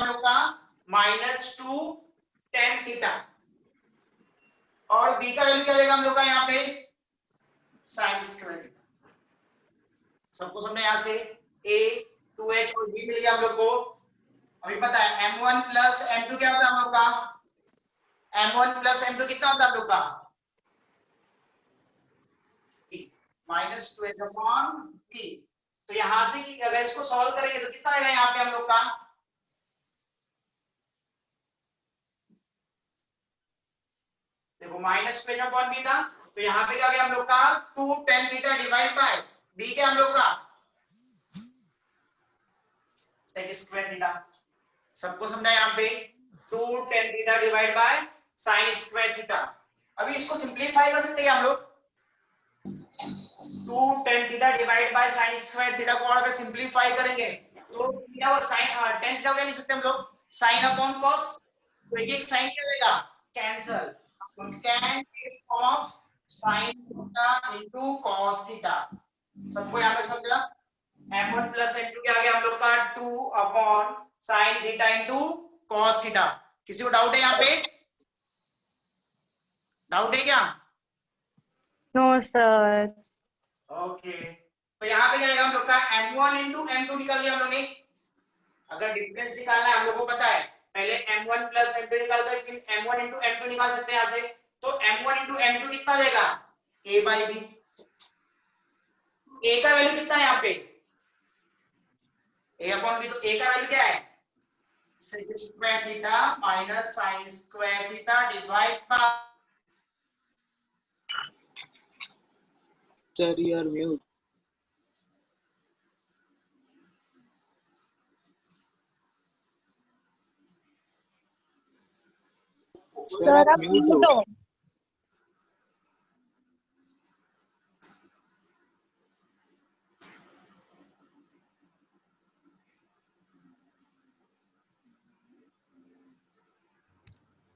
हम लोग का -2 tan थीटा और b का वैल्यू क्या रहेगा हम लोग का यहाँ पे sin स्क्वायर थीटा। सबको समझना यहां से a 2h और b मिल गया हम लोग को। अभी पता है m1 प्लस m2 क्या होता है हम लोग का m1 प्लस m2 कितना होता है हम लोग का -2h अपॉन b। तो यहां से अगर इसको सॉल्व करेंगे तो कितना आएगा यहाँ पे हम लोग का देखो -2h अपॉन b था तो यहाँ पे क्या गया हम लोग का 2 tan theta divide by b के हम लोग का sec स्क्वायर थीटा। सबको समझा यहाँ पे 2 tan theta divide by sin square theta. अभी इसको सिंपलीफाई कर सकते हैं हम लोग 2 tan theta divide by sin square theta को और अगर सिंपलीफाई करेंगे तो थीटा और sin tan थीटा क्या लिख सकते हैं हम लोग sin अपॉन cos। तो एक एक sin क्या रहेगा कैंसिल तो tan of sin theta into cos theta. सबको यहां तक समझा m1 प्लस m2 क्या आ गया हम लोग का 2 upon sin theta into cos theta. किसी को डाउट है यहाँ पे डाउट है क्या नो सर। ओके तो यहाँ पे क्या आएगा हम लोग का m1 इंटू m2 निकाल लिया हम लोग ने। अगर डिफरेंस निकालना है हम लोग को पता है पहले m1 प्लस m2 निकालते हैं फिर m1 इंटू m2 निकाल सकते हैं यहाँ से। तो m1 इंटू m2 कितना देगा a बाई b। a का वैल्यू कितना है यहाँ पे a अपॉन b। तो a का वैल्यू क्या है sec square theta minus sin square theta divide by Sir, you are mute. Sir, sir आप आप mute mute हो। हो।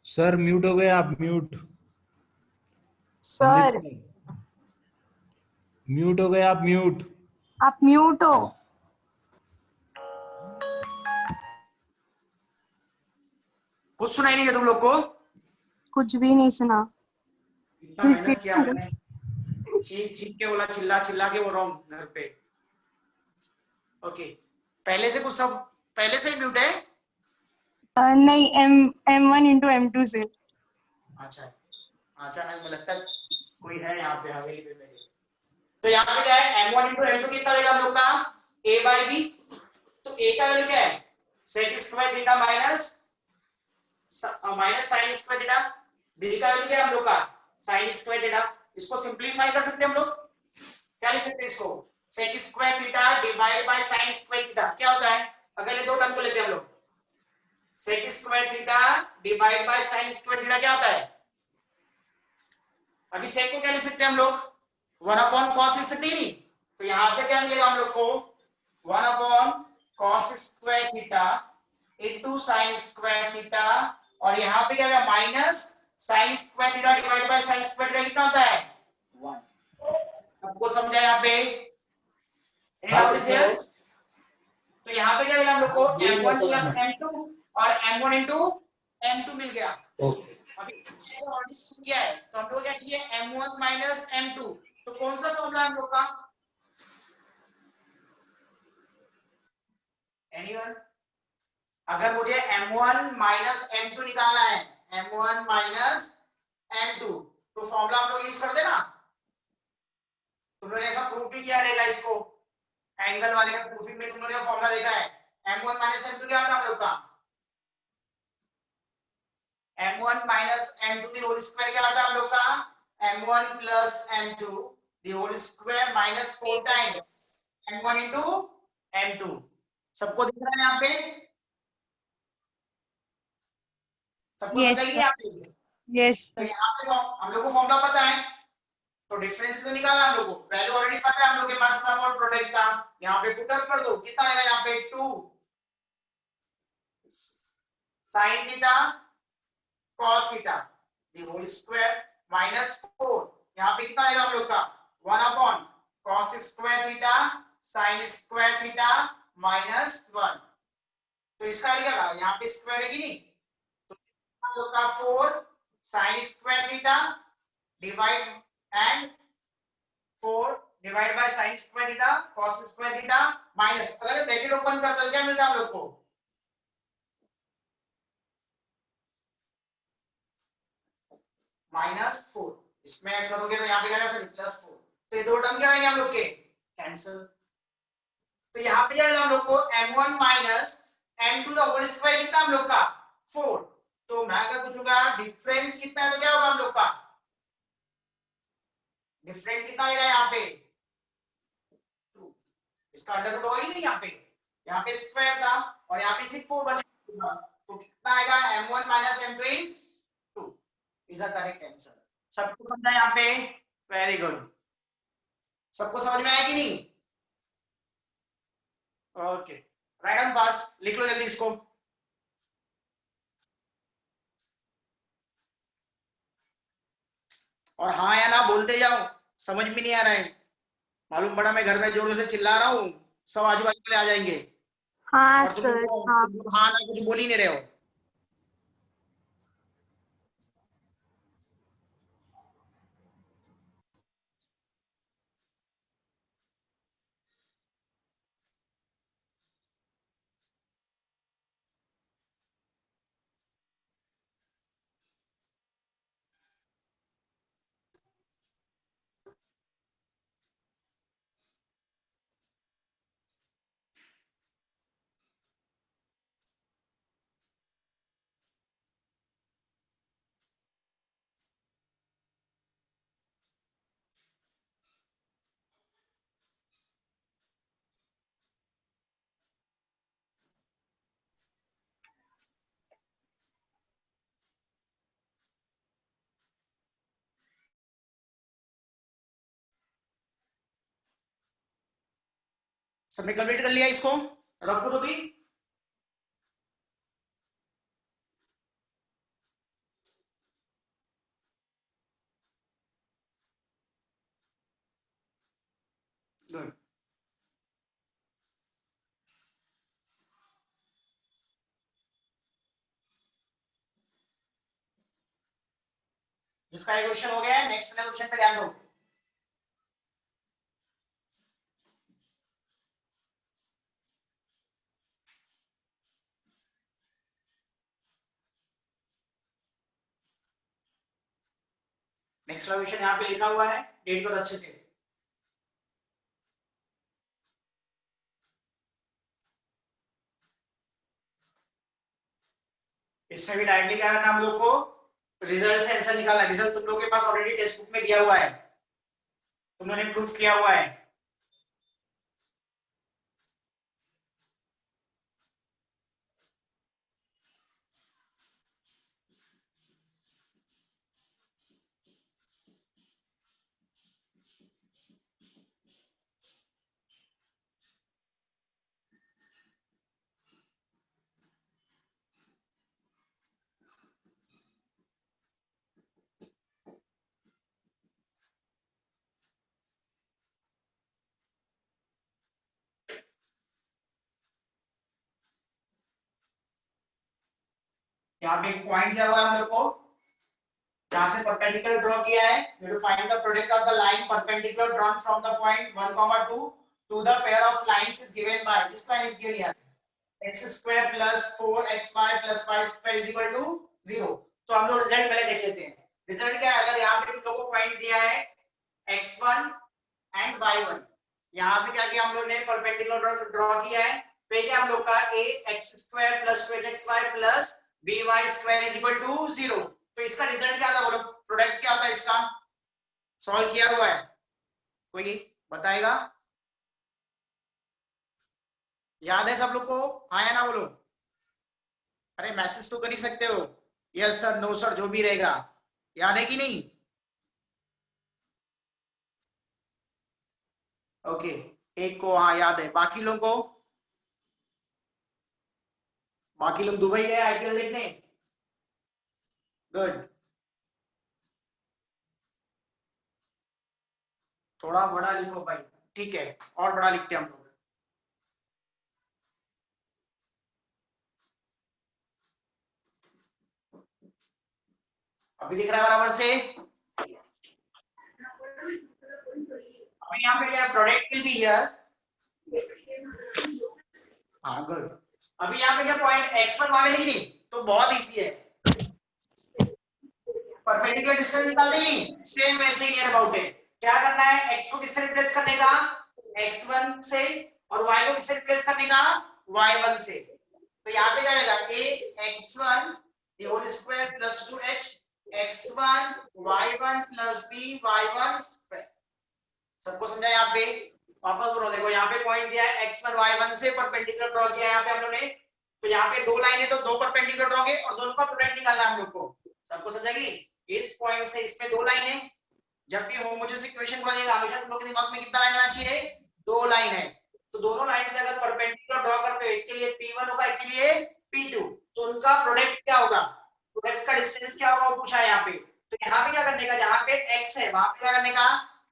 सर म्यूट हो गए आप म्यूट सर म्यूट हो गए आप म्यूट आप म्यूट हो। कुछ सुनाई नहीं है तुम लोग को कुछ भी नहीं सुना। इतना मेहनत किया आपने चीख चीख के बोला चिल्ला चिल्ला के बोल रहा हूँ घर पे। ओके पहले से कुछ सब पहले से ही म्यूट है नहीं m1 इंटू m2 से। अच्छा अचानक में लगता है कोई है यहाँ पे हवेली पे मेरे। तो यहाँ पे क्या है m1 इंटू m2 कितना रहेगा हम लोग का a बाई b। तो a का वैल्यू क्या है sec square theta minus sin square theta. b का वैल्यू क्या है हम लोग का sin स्क्वायर थीटा। इसको सिंपलीफाई कर सकते हैं हम लोग क्या लिख सकते हैं इसको sec square theta divide by sin square theta क्या होता है अगर ये दो टर्म को लेते हैं हम लोग sec square theta divide by sin square theta क्या होता है। अभी sec को क्या लिख सकते हैं हम लोग 1 अपॉन cos लिख सकते हैं नहीं। तो यहां से क्या मिलेगा हम लोग को 1 upon cos square theta into sin square theta और यहाँ पे क्या है minus sin square theta divide by sin square theta कितना होता है 1। सबको समझा यहाँ पे तो यहाँ पे क्या मिला हम लोग को m1 प्लस m2 और m1 इंटू m2 मिल गया। अभी किया है तो हम लोग क्या चाहिए m1 माइनस m2। तो कौन सा फॉर्मूला हम लोग का एनीवन। अगर मुझे m1 माइनस m2 निकालना है m1 माइनस m2 तो फॉर्मूला हम लोग यूज करते ना। तुम लोगों ने ऐसा प्रूफ भी किया रहेगा इसको एंगल वाले का प्रूफिंग में तुम लोगों ने फॉर्मूला देखा है m1 माइनस m2 क्या था हम लोग का m1 minus m2 the whole square क्या आता है हम लोग का m1 plus m2 the whole square minus 4 time m1 into m2। सबको दिख रहा है यहाँ पे सबको यस समझ यहाँ पे। यस तो यहाँ पे हम लोग को फॉर्मूला पता है तो डिफरेंस तो निकाला हम लोग को वैल्यू ऑलरेडी पता है हम लोग के पास सम और प्रोडक्ट का। यहाँ पे पुट अप कर दो कितना आएगा यहाँ पे 2 sin theta cos theta the whole square minus 4 यहाँ पे कितना आएगा हम लोग का 1 upon cos square theta sin square theta minus 1। तो इसका लिखा यहाँ पे स्क्वायर है कि नहीं, तो हम लोग का 4 sin square theta divide and 4 divide by sin square theta cos square theta minus, अगर ब्रैकेट ओपन कर दो क्या मिलता है हम लोग को, -4, इसमें ऐड करोगे तो यहाँ पे क्या आएगा +4, तो ये दो टर्म क्या आएंगे हम लोग के कैंसिल। तो यहाँ पे क्या है हम लोग को m1 minus m2 the whole square कितना हम लोग का 4, तो मैं अगर पूछूंगा डिफरेंस कितना है तो क्या होगा हम लोग का, डिफरेंट कितना आ रहा है यहाँ पे 2, इसका अंडर रूट होगा ही नहीं, यहाँ पे स्क्वायर था और यहाँ पे सिर्फ 4 बचा, तो कितना आएगा m1 minus m2 is 2 is the correct answer. सबको समझा यहाँ पे, वेरी गुड, सबको समझ में आया कि नहीं, ओके राइट ऑन फास्ट, लिख लो जल्दी इसको। और हाँ या ना बोलते जाओ, समझ में नहीं आ रहा है, मालूम पड़ा मैं घर में जोर से चिल्ला रहा हूँ, सब आजू बाजू वाले आ जाएंगे हाँ और तुम सर, लोग हाँ। हाँ ना कुछ बोल ही नहीं रहे हो। सबने कंप्लीट कर लिया इसको, रखो तो भी। गुड, जिसका ये क्वेश्चन हो गया है नेक्स्ट क्वेश्चन पे ध्यान दो। नेक्स्ट क्वेश्चन यहाँ पे लिखा हुआ है, डेट करो अच्छे से। इसमें भी डायरेक्टली क्या करना हम लोग को, रिजल्ट से आंसर निकालना, रिजल्ट तुम लोगों के पास ऑलरेडी टेक्स्ट बुक में दिया हुआ है, तुम लोगों ने प्रूफ किया हुआ है। यहाँ पे एक पॉइंट दिया हुआ है हम लोग को, जहां से परपेंडिकुलर ड्रॉ किया है, you to find the product of the line perpendicular drawn from the point 1, 2 to the pair of lines is given by, this line is given here x square plus 4xy plus y square is equal to 0। तो हम लोग result पहले देख लेते हैं। Result क्या है, अगर यहाँ पे तुम लोगों को पॉइंट दिया है x1 एंड y1, यहाँ से क्या किया हम लोग ने परपेंडिकुलर ड्रॉ किया है, तो ये हम लोग का a x square plus 2xy plus by square is equal to 0। तो इसका रिजल्ट क्या था बोलो, प्रोडक्ट क्या होता है इसका, सॉल्व किया हुआ है, कोई बताएगा, याद है सब लोग को, हाँ या ना बोलो, अरे मैसेज तो कर ही सकते हो, यस सर नो सर जो भी रहेगा, याद है कि नहीं, ओके एक को हाँ याद है, बाकी लोगों को, बाकी लोग दुबई गए आईपीएल देखने, गुड, थोड़ा बड़ा लिखो भाई, ठीक है और बड़ा लिखते हैं हम लोग। अभी दिख रहा है बराबर से? अभी यहाँ पे क्या प्रोडक्ट विल बी हियर। हाँ गुड। अभी यहाँ पे क्या पॉइंट x1 वाले नहीं, तो बहुत इजी है, परपेंडिकुलर डिस्टेंस निकाल देंगे, सेम वैसे ही नियर अबाउट है। क्या करना है, x को किससे रिप्लेस करने का, x1 से, और y को किससे रिप्लेस करने का, y1 से। तो यहाँ पे क्या आएगा, a x1 the whole square plus 2h x1 y1 plus b y1 square। सबको समझा यहाँ पे? वापस बोलो, देखो यहाँ पे पॉइंट दिया है x1 y1 से परपेंडिकुलर ड्रॉ किया है यहाँ पे हम लोगों ने। तो यहाँ पे दो लाइन है तो दो परपेंडिकुलर ड्रॉ होंगे और दोनों का प्रोडक्ट निकालना है हम लोग को। सबको समझेगी? इस पॉइंट से इसमें दो लाइन है, जब भी होमोजेनियस इक्वेशन बनाएगा हमेशा तुम लोग के दिमाग में कितना लाइन आना चाहिए, दो लाइन है। तो दोनों लाइन से अगर परपेंडिकुलर ड्रॉ करते हो, एक के लिए P1 होगा, एक के लिए P2, तो उनका प्रोडक्ट क्या होगा, प्रोडक्ट का डिस्टेंस क्या होगा वो पूछा है यहाँ पे। तो यहाँ पे क्या करने का, जहाँ पे x है वहां पे क्या करने का,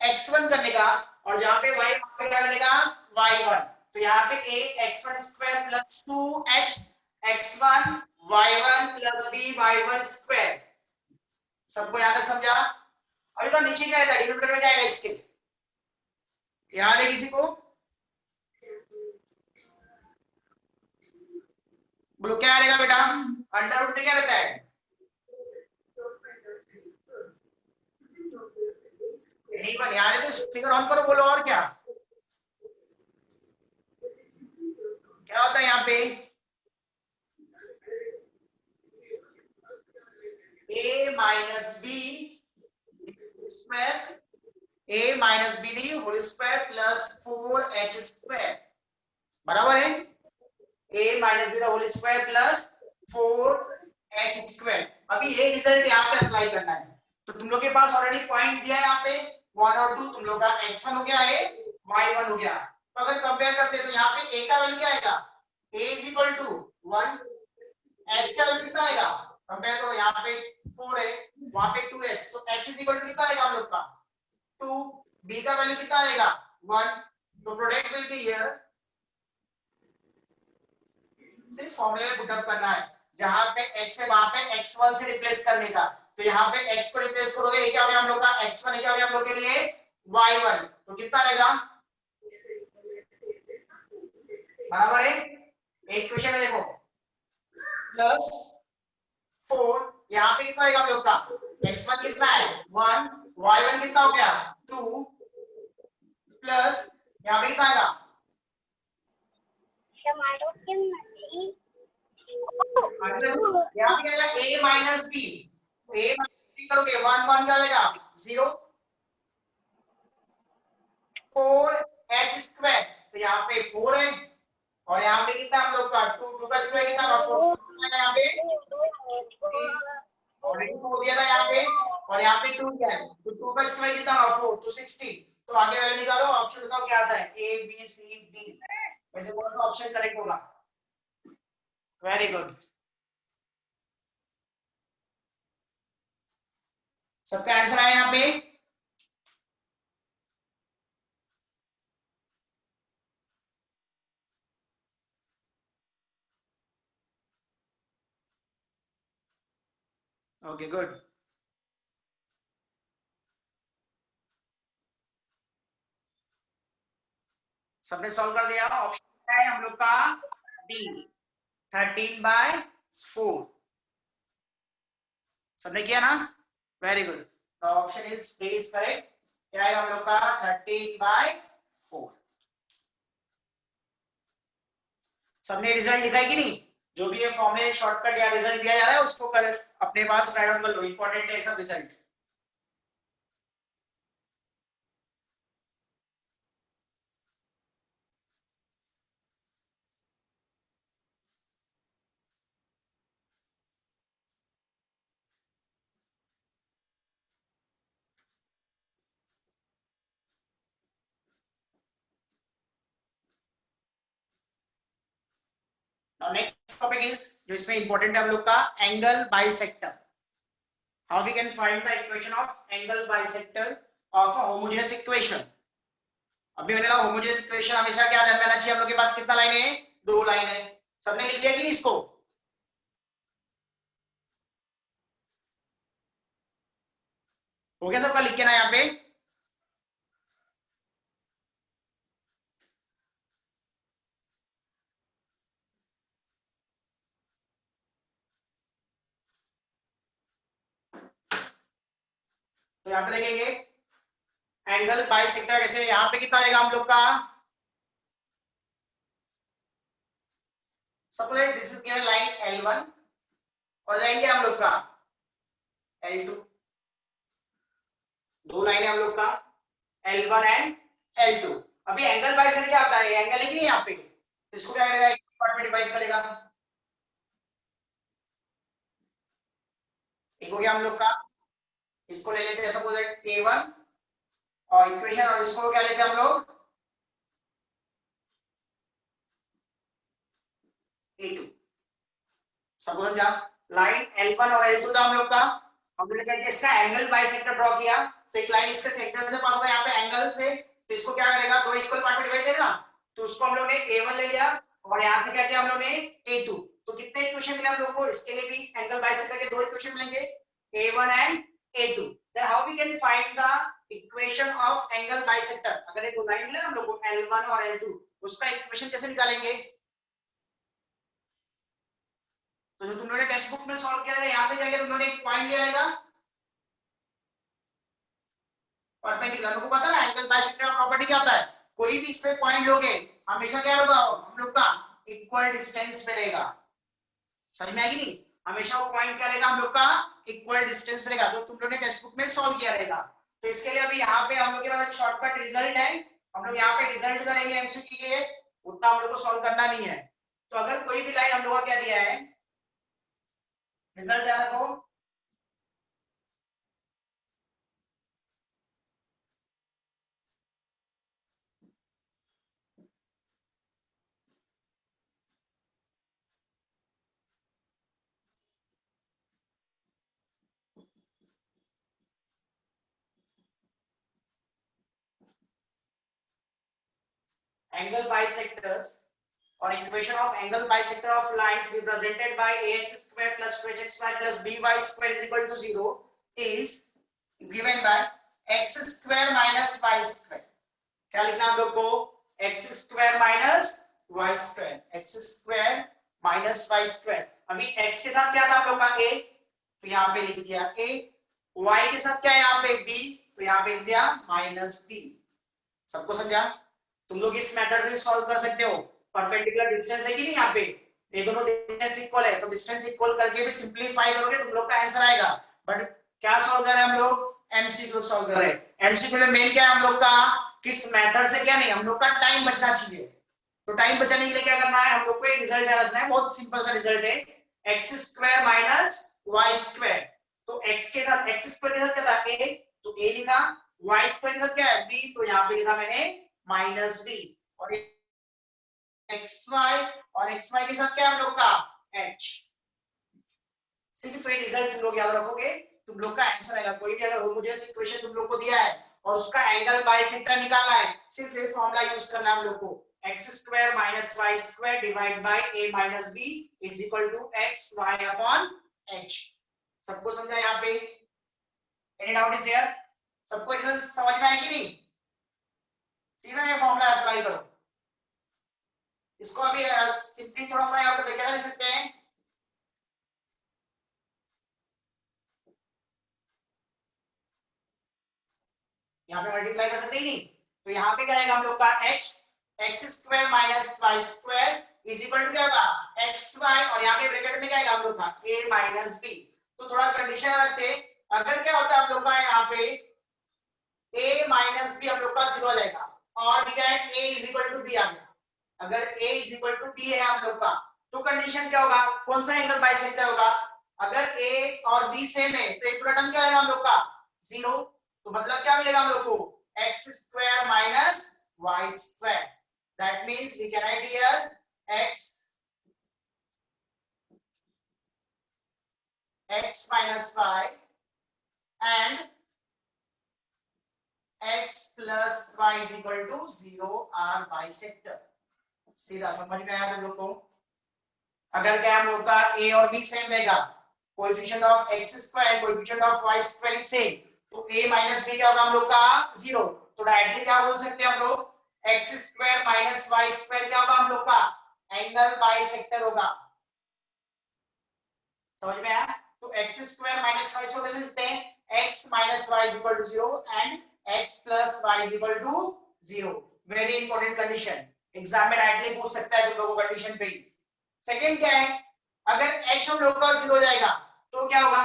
x1 करने का, और जहाँ पे y वहां पे क्या करने का, y1। तो यहाँ पे a x1 square plus 2h x1 y1 plus b y1 square. सबको यहाँ तक समझा? अभी तो नीचे क्या है, डिनोमिनेटर में जाएगा इसके, याद है किसी को? बोलो क्या आएगा बेटा, अंडर रूट में क्या रहता है, नहीं बन यार, तो स्पीकर ऑन करो, बोलो और क्या क्या होता है यहाँ पे, a minus B square, a minus B the whole square plus 4h square, बराबर है, a minus B the whole square plus 4h square. अभी ये रिजल्ट यहाँ पे अप्लाई करना है। तो तुम लोग के पास ऑलरेडी पॉइंट दिया है यहाँ पे 1 और 2, तुम लोग का x1 हो गया, a y1 हो गया। तो अगर कंपेयर करते हैं तो यहाँ पे a का वैल्यू क्या आएगा, a is equal to 1, h का वैल्यू कितना आएगा, कंपेयर करो, यहाँ पे 4 है वहां पे 2s, तो h इज इक्वल टू कितना आएगा हम लोग का 2, b का वैल्यू कितना आएगा 1, तो प्रोडक्ट विल बी हियर। सिर्फ फॉर्मूले में पुट अप करना है, जहां पे x है वहां पे x1 से रिप्लेस करने का। तो यहाँ पे x को रिप्लेस करोगे, ये क्या हो गया हम लोग का x1, ये क्या हो गया हम लोग के लिए y1, तो कितना आएगा, बराबर है, एक क्वेश्चन में देखो प्लस 4, यहाँ पे कितना आएगा हम लोग का, x1 कितना है 1, y1 कितना हो गया 2, प्लस यहाँ पे कितना आएगा, यहाँ पे क्या a minus B, a minus B करोगे 1 1 क्या आएगा 0, 4h स्क्वायर, तो यहाँ पे 4 है, और यहाँ पे कितना हम लोग का 2 का स्क्वायर कितना होगा 4, यहाँ पे और 2 हो गया था यहाँ पे, और यहाँ पे 2 क्या है, तो 2 का स्क्वायर कितना होगा 4, तो 60। तो आगे वाले निकालो, ऑप्शन बताओ क्या आता है, ए बी सी डी, वैसे कौन सा ऑप्शन करेक्ट होगा, वेरी गुड, सबका आंसर आया यहाँ पे, ओके गुड। सबने सॉल्व कर दिया, ऑप्शन है हम लोग का डी 13/4, सबने किया ना, very good, the option is D is correct. क्या है हम लोग का 13/4। सबने रिजल्ट लिखा है कि नहीं, जो भी ये फॉर्मूले शॉर्टकट या रिजल्ट दिया जा रहा है उसको कर अपने पास राइट डाउन कर लो, इंपॉर्टेंट है सब रिजल्ट। नेक्स्ट टॉपिक इज, जो इसमें इंपॉर्टेंट है हम लोग का, angle bisector. How we can find the equation of angle bisector of a homogeneous equation. अभी मैंने कहा होमोजेनियस इक्वेशन हमेशा क्या ध्यान रहना चाहिए, हम लोग के पास कितना लाइन है, दो लाइन है। सबने लिख लिया कि नहीं इसको, हो गया सबका? लिख के ना यहाँ पे तो यहाँ पे देखेंगे एंगल बाइसेक्टर कैसे, यहाँ पे कितना आएगा हम लोग का, suppose this is given line L1 और लाइन क्या हम लोग का L2, दो लाइन है हम लोग का L1 एंड L2। अभी एंगल बाइसेक्टर क्या होता है, एंगल है कि नहीं यहाँ पे, तो इसको क्या करेगा, एक पार्ट में डिवाइड करेगा। एक हो गया हम लोग का, इसको ले लेते हैं सपोज A1 और इक्वेशन, और इसको क्या लेते हैं हम लोग A2। सपोज समझा, लाइन L1 और L2 था हम लोग का, हमने क्या इसका एंगल बाइसेक्टर ड्रॉ किया, तो एक लाइन इसके सेंटर से पास होगा यहाँ पे एंगल से, तो इसको क्या करेगा, दो इक्वल पार्ट में डिवाइड करेगा, तो उसको हम लोग ने A1 ले लिया और यहाँ से क्या किया हम लोग ने A2। तो कितने इक्वेशन मिले हम लोग को, इसके लिए भी एंगल बाइसेक्टर के दो इक्वेशन मिलेंगे A1 and A2। then how we can find the equation of angle bisector, अगर एक लाइन मिले हम लोग को L1 और L2, उसका इक्वेशन कैसे निकालेंगे, तो जो तुम लोगों ने टेक्स्ट बुक में सॉल्व किया था यहाँ से जाके तुम लोगों ने एक पॉइंट लिया आएगा परपेंडिकुलर। हमको पता है एंगल बाइसेक्टर का प्रॉपर्टी क्या होता है, कोई भी इस पे पॉइंट लोगे हमेशा क्या होगा हम लोग का इक्वल डिस्टेंस पे रहेगा। समझ में आएगी नहीं, हमेशा वो पॉइंट क्या रहेगा हम लोग का इक्वल डिस्टेंस रहेगा, जो तुम लोगों ने टेक्स्ट बुक में सॉल्व किया रहेगा। तो इसके लिए अभी यहाँ पे हम लोग के पास एक शॉर्टकट रिजल्ट है, हम लोग यहाँ पे रिजल्ट करेंगे एमसीक्यू के लिए, उतना हम लोग को सॉल्व करना नहीं है। तो अगर कोई भी लाइन हम लोग का क्या दिया है, रिजल्ट ध्यान रखो, angle bisectors or equation of angle bisector of lines represented by ax square plus 2x square plus by square is equal to 0 is given by x square minus y square। क्या लिखना हम लोग को, x square minus y square, x square minus y square। अभी x के साथ क्या था हम लोग का a, तो यहाँ पे लिख दिया a, y के साथ क्या है यहाँ पे b, तो यहाँ पे लिख दिया माइनस b। सबको समझा? तुम लोग इस मेथड से भी सॉल्व कर सकते हो, परपेंडिकुलर डिस्टेंस है कि नहीं यहाँ पे, ये दोनों डिस्टेंस इक्वल है, तो डिस्टेंस इक्वल करके भी सिंपलीफाई करोगे तुम लोग का आंसर आएगा। बट क्या सॉल्व कर रहे हैं हम लोग, एमसीक्यू सॉल्व कर रहे हैं। एमसीक्यू में मेन क्या है हम लोग का, किस मेथड से क्या नहीं, हम लोग का टाइम बचना चाहिए। तो टाइम बचाने के लिए क्या करना है, हम लोग को एक रिजल्ट याद रखना है, बहुत सिंपल सा रिजल्ट है, X square minus Y square. तो एक्स के साथ एक्स स्क्वायर के साथ क्या था a, तो a लिखा, वाई स्क्वायर के साथ क्या है b, तो यहाँ पे लिखा मैंने माइनस b, और एक्स वाई और एक्स वाई के साथ क्या है हम लोग का h। सिर्फ ये रिजल्ट तुम लोग याद रखोगे, तुम लोग का आंसर आएगा। कोई भी अगर होमोजेनियस इक्वेशन तुम लोग को दिया है और उसका एंगल बाइसेक्टर निकालना है, सिर्फ ये फॉर्मूला यूज करना है हम लोग को, x square minus Y square divide by a minus b is equal to x y upon h। सबको समझा यहाँ पे, एनी डाउट इज देयर, सबको रिजल्ट समझ में आएगी नहीं, सीधा ये फॉर्मूला अप्लाई करो। इसको अभी सिंपली थोड़ा फ्राई आउट करके क्या कर सकते हैं, यहाँ पे मल्टीप्लाई कर सकते ही नहीं, तो यहाँ पे क्या आएगा हम लोग का h, x square minus Y square is equal to क्या होगा एक्स वाई, और यहाँ पे ब्रैकेट में क्या आएगा हम लोग का a माइनस b। तो थोड़ा कंडीशन रखते, अगर क्या होता है हम लोग का यहाँ पे a माइनस b हम लोग का 0 आ जाएगा, और भी क्या है a is equal to b आ गया। अगर a is equal to b है हम लोग का, तो कंडीशन क्या होगा, कौन सा एंगल बाइसेक्टर होगा, अगर a और b सेम है तो एक पूरा टर्म क्या आएगा हम लोग का 0, तो मतलब क्या मिलेगा हम लोग को x square minus y square. That means we can write here x minus y and x plus y is equal to 0 are bisector। सीधा समझ में आया तुम लोग को? अगर क्या हम लोग का a और b सेम रहेगा, coefficient of x square coefficient of y square is same, तो a माइनस बी क्या होगा हम लोग का 0। तो डायरेक्टली क्या बोल सकते हैं हम लोग x square minus Y square क्या होगा हम लोग का एंगल बाइसेक्टर होगा। समझ में आया? तो x square minus Y square कैसे लिखते हैं x minus y is equal to 0 and x plus y is equal to 0। Very important condition, exam में डायरेक्टली पूछ सकता है तुम लोगों को कंडीशन पे ही। सेकंड क्या है, अगर x हम लोग का 0 हो जाएगा तो क्या होगा,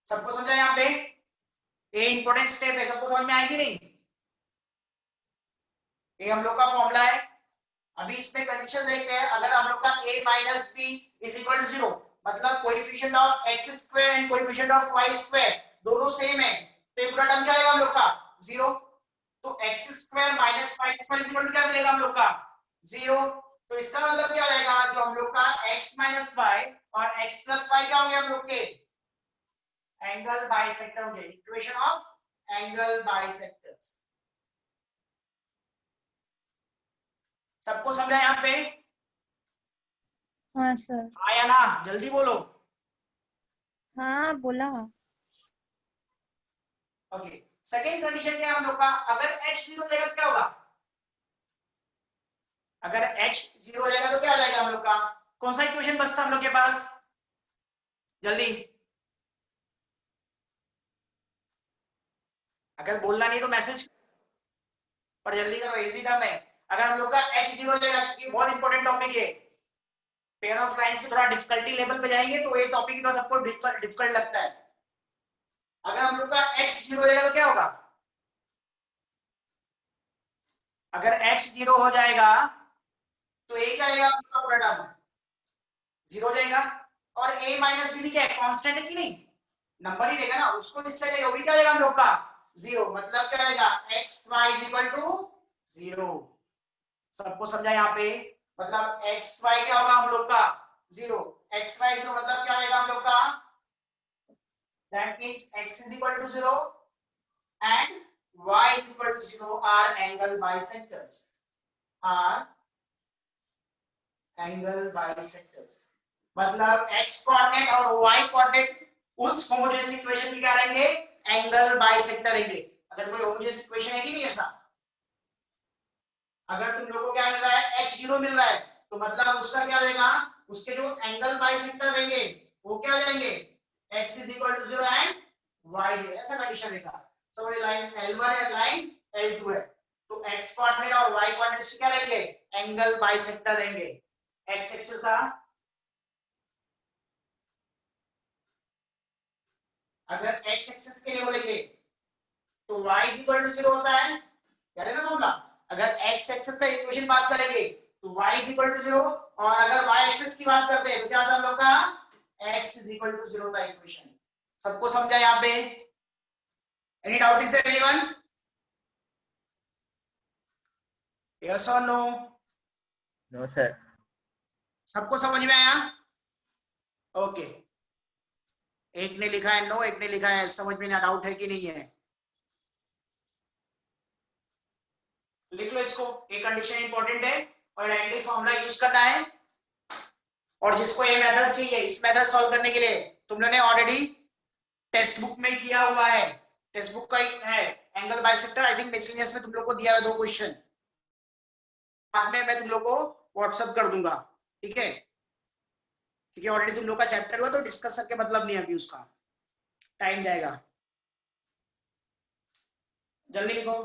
सबको समझा यहाँ पे? ये इंपॉर्टेंट स्टेप है, सबको समझ में आएगी नहीं? ये हम लोग का फॉर्मूला है। अभी इसमें कंडीशन देखते हैं, अगर हम लोग का a minus b is equal to 0 मतलब coefficient of x square and coefficient of y square दोनों सेम है, तो ये पूरा टर्म क्या आएगा हम लोग का 0। तो x square minus y square is equal to क्या मिलेगा हम लोग का 0। तो इसका मतलब क्या हो जाएगा, जो हम लोग का x माइनस y और x प्लस y क्या होंगे हम लोग के एंगल बाइसेक्टर होंगे, इक्वेशन ऑफ एंगल बाइसेक्टर्स। सबको समझा यहाँ पे? हाँ सर। हाँ या ना, जल्दी बोलो। हाँ बोला। ओके, सेकंड कंडीशन क्या है हम लोग का, अगर h 0 हो जाएगा तो क्या होगा, अगर h 0 हो जाएगा तो क्या हो जाएगा हम लोग का, कौन सा इक्वेशन बचता हम लोग के पास, जल्दी, अगर बोलना नहीं तो मैसेज पर जल्दी करो, इजी टर्म है। अगर हम लोग का h 0 हो जाएगा, क्योंकि बहुत इंपॉर्टेंट टॉपिक है, पेयर ऑफ लाइंस की थोड़ा डिफिकल्टी लेवल पे जाएंगे तो ये टॉपिक तो सबको डिफिकल्ट लगता है। अगर हम लोग का h 0 हो जाएगा तो क्या होगा, अगर h 0 हो जाएगा तो a क्या आएगा आपका पूरा टर्म 0 हो जाएगा, और a माइनस बी भी क्या है कांस्टेंट है कि नहीं, नंबर ही रहेगा ना, उसको इससे लेगा वो भी क्या आएगा हम लोग का 0, मतलब क्या आएगा x y is equal to 0। सबको समझा यहाँ पे, मतलब x y क्या होगा हम लोग का 0, x y 0 मतलब क्या आएगा हम लोग का, that means x is equal to 0 and y is equal to 0 are angle bisectors, are angle bisectors। मतलब x कोऑर्डिनेट और y कोऑर्डिनेट उस होमोजेनियस इक्वेशन की क्या रहेंगे एंगल बाइसेक्टर रहेंगे। अगर कोई होमोजेनियस इक्वेशन है कि नहीं ऐसा, अगर तुम लोगों को क्या मिल रहा है h 0 मिल रहा है तो मतलब उसका क्या हो जाएगा, उसके जो एंगल बाइसेक्टर रहेंगे वो क्या हो जाएंगे x is equal to 0 and y 0, ऐसा कंडीशन रहेगा। सो ये लाइन L1 है, लाइन L2 है, तो x कोऑर्डिनेट और y कोऑर्डिनेट से क्या रहेंगे एंगल बाइसेक्टर रहेंगे। x एक्सिस का अगर x एक्सिस के लिए बोलेंगे तो y is equal to 0 होता है, याद है ना फॉर्मूला, अगर x एक्सिस का इक्वेशन बात करेंगे तो y is equal to 0, और अगर y एक्सिस की बात करते हैं तो क्या होता है हम लोग का x is equal to 0 का इक्वेशन। सबको समझा यहाँ पे? Any doubt is there anyone? Yes और नो? No sir. सबको समझ में आया? ओके, एक ने लिखा है नो, एक ने लिखा है समझ में, डाउट है कि नहीं है, लिख लो इसको, ये कंडीशन इंपॉर्टेंट है और डायरेक्टली फॉर्मूला यूज करना है। और जिसको ये मेथड चाहिए इस मेथड सॉल्व करने के लिए तुम लोगों ने ऑलरेडी टेक्स्ट बुक में किया हुआ है, टेक्स्ट बुक का ही है angle bisector, I think miscellaneous में तुम लोग को दिया हुआ 2 क्वेश्चन, बाद में मैं तुम लोग को व्हाट्सएप कर दूंगा, ठीक है, क्योंकि ऑलरेडी तुम लोग का चैप्टर हुआ तो डिस्कस करके मतलब नहीं अभी, उसका टाइम जाएगा, जल्दी लिखो।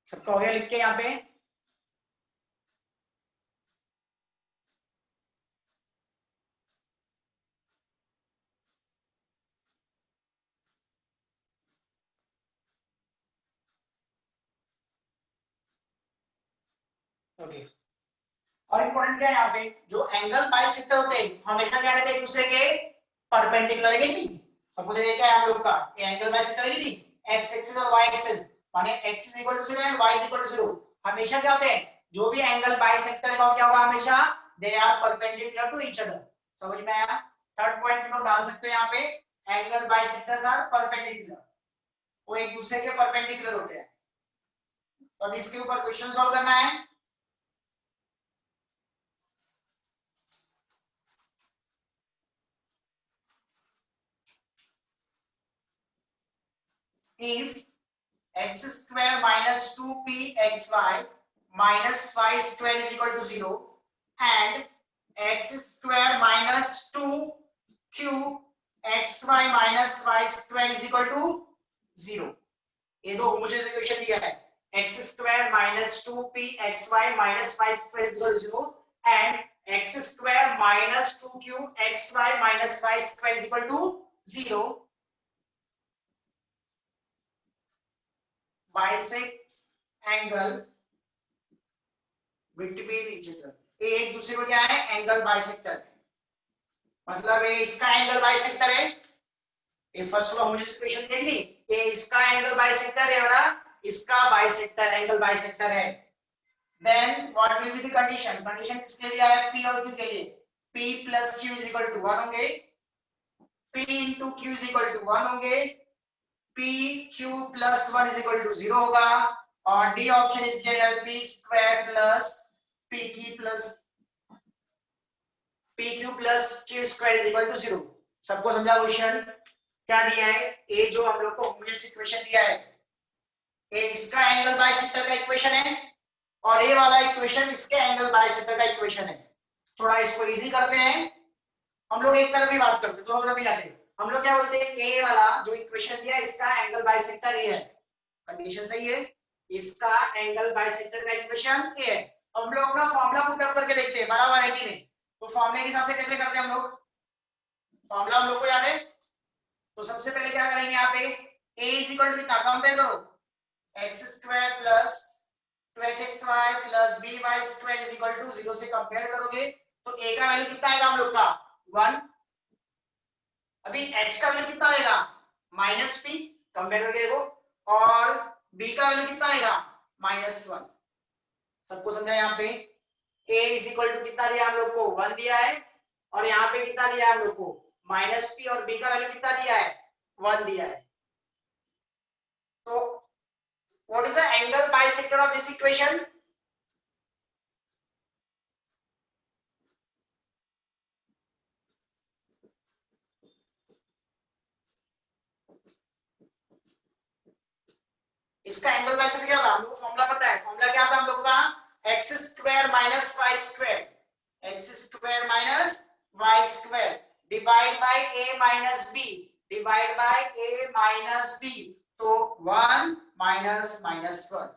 सबका हो गया लिख के यहाँ पे? ओके। और इंपॉर्टेंट क्या है यहाँ पे, जो एंगल बाइसेक्टर होते हैं हमेशा क्या रहते हैं एक दूसरे के परपेंडिकुलर है नहीं। सपोज ये क्या है हम लोग का, ये एंगल बाइसेक्टर है नहीं, एक्स एक्सिस और वाई एक्सिस, माने x is equal to 0 and y is equal to 0। हमेशा क्या होते हैं, जो भी एंगल बाइसेक्टर का क्या होगा हमेशा, they are perpendicular to each other. समझ में आया? थर्ड पॉइंट हम लोग डाल सकते हैं यहाँ पे, एंगल बाइसेक्टर्स आर परपेंडिकुलर, वो एक दूसरे के परपेंडिकुलर होते हैं। तो अभी इसके ऊपर क्वेश्चन सॉल्व करना है। If x square minus 2pxy minus y square is equal to 0 and x square minus 2qxy minus y square is equal to 0, ये दो होमोजेनियस इक्वेशन दिया है, x square minus 2pxy minus y square is equal to 0 and x square minus 2qxy minus y square is equal to 0, bisect angle between each other। ये एक दूसरे को क्या है, एंगल बाइसेक्टर है, मतलब ये इसका एंगल बाइसेक्टर है, ये फर्स्ट वाला होमोजेनियस इक्वेशन देख ली, ये इसका एंगल बाइसेक्टर है और इसका बाइसेक्टर एंगल बाइसेक्टर है। Then what will be the condition, condition किसके लिए है, p और q के लिए, p plus q is equal to 1 होंगे, p into q is equal to 1 होंगे, p q plus 1 is equal to 0 होगा, और d option is given p square plus pq plus q square is equal to 0। सबको समझा question? क्या दिया है, ये जो हम लोग को होमोजेनियस इक्वेशन दिया है, ये इसका एंगल बाइसेक्टर का इक्वेशन है और ये वाला इक्वेशन इसके एंगल बाइसेक्टर का इक्वेशन है। थोड़ा इसको इजी करते हैं, हम लोग एक तरफ ही बात करते हैं, दोनों तरफ ही लाते हैं। हम लोग क्या बोलते हैं, ए वाला जो इक्वेशन दिया है इसका एंगल बाइसेक्टर ए है, कंडीशन सही है, इसका एंगल बाइसेक्टर का इक्वेशन ए है। अब हम लोग अपना फॉर्मूला पुट अप करके देखते हैं बराबर है कि नहीं। तो फॉर्मूले के हिसाब से कैसे करते हैं हम लोग, फॉर्मूला हम लोग को याद है, तो सबसे पहले क्या करेंगे यहाँ पे, a इज इक्वल टू कितना, कंपेयर करो, x square plus 2hxy plus by square is equal to 0 से कंपेयर करोगे तो a का वैल्यू कितना आएगा हम लोग का 1, अभी h का वैल्यू कितना आएगा -p, कंपेयर करके देखो, और b का वैल्यू कितना आएगा -1। सबको समझा? यहाँ पे a इज इक्वल टू कितना दिया हम लोग को 1 दिया है, और यहाँ पे कितना दिया हम लोग को -p, और b का वैल्यू कितना दिया है 1 दिया है। तो what is the angle bisector of this equation? इसका एंगल बाइसेक्टर क्या था, हमको फॉर्मूला पता है, फॉर्मूला क्या था हम लोग का, x square minus y square, x square minus y square divide by a minus b, divide by a minus b, तो 1 माइनस -1।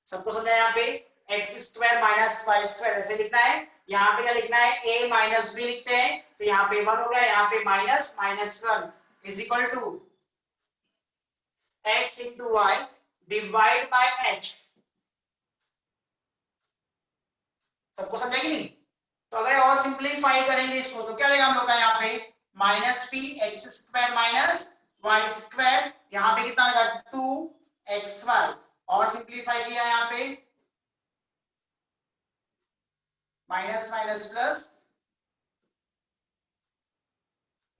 सबको समझा? यहाँ पे x square minus y square ऐसे लिखना है, यहाँ पे क्या लिखना है a माइनस b लिखते हैं, तो यहाँ पे 1 हो गया, यहाँ पे -1 is equal to x into y divide by h। सबको समझा कि नहीं? तो अगर और सिंपलीफाई करेंगे इसको तो क्या लेगा हम लोग का, यहाँ पे -p x square minus y square, यहाँ पे कितना आएगा 2xy, और सिंपलीफाई किया यहाँ पे minus minus plus,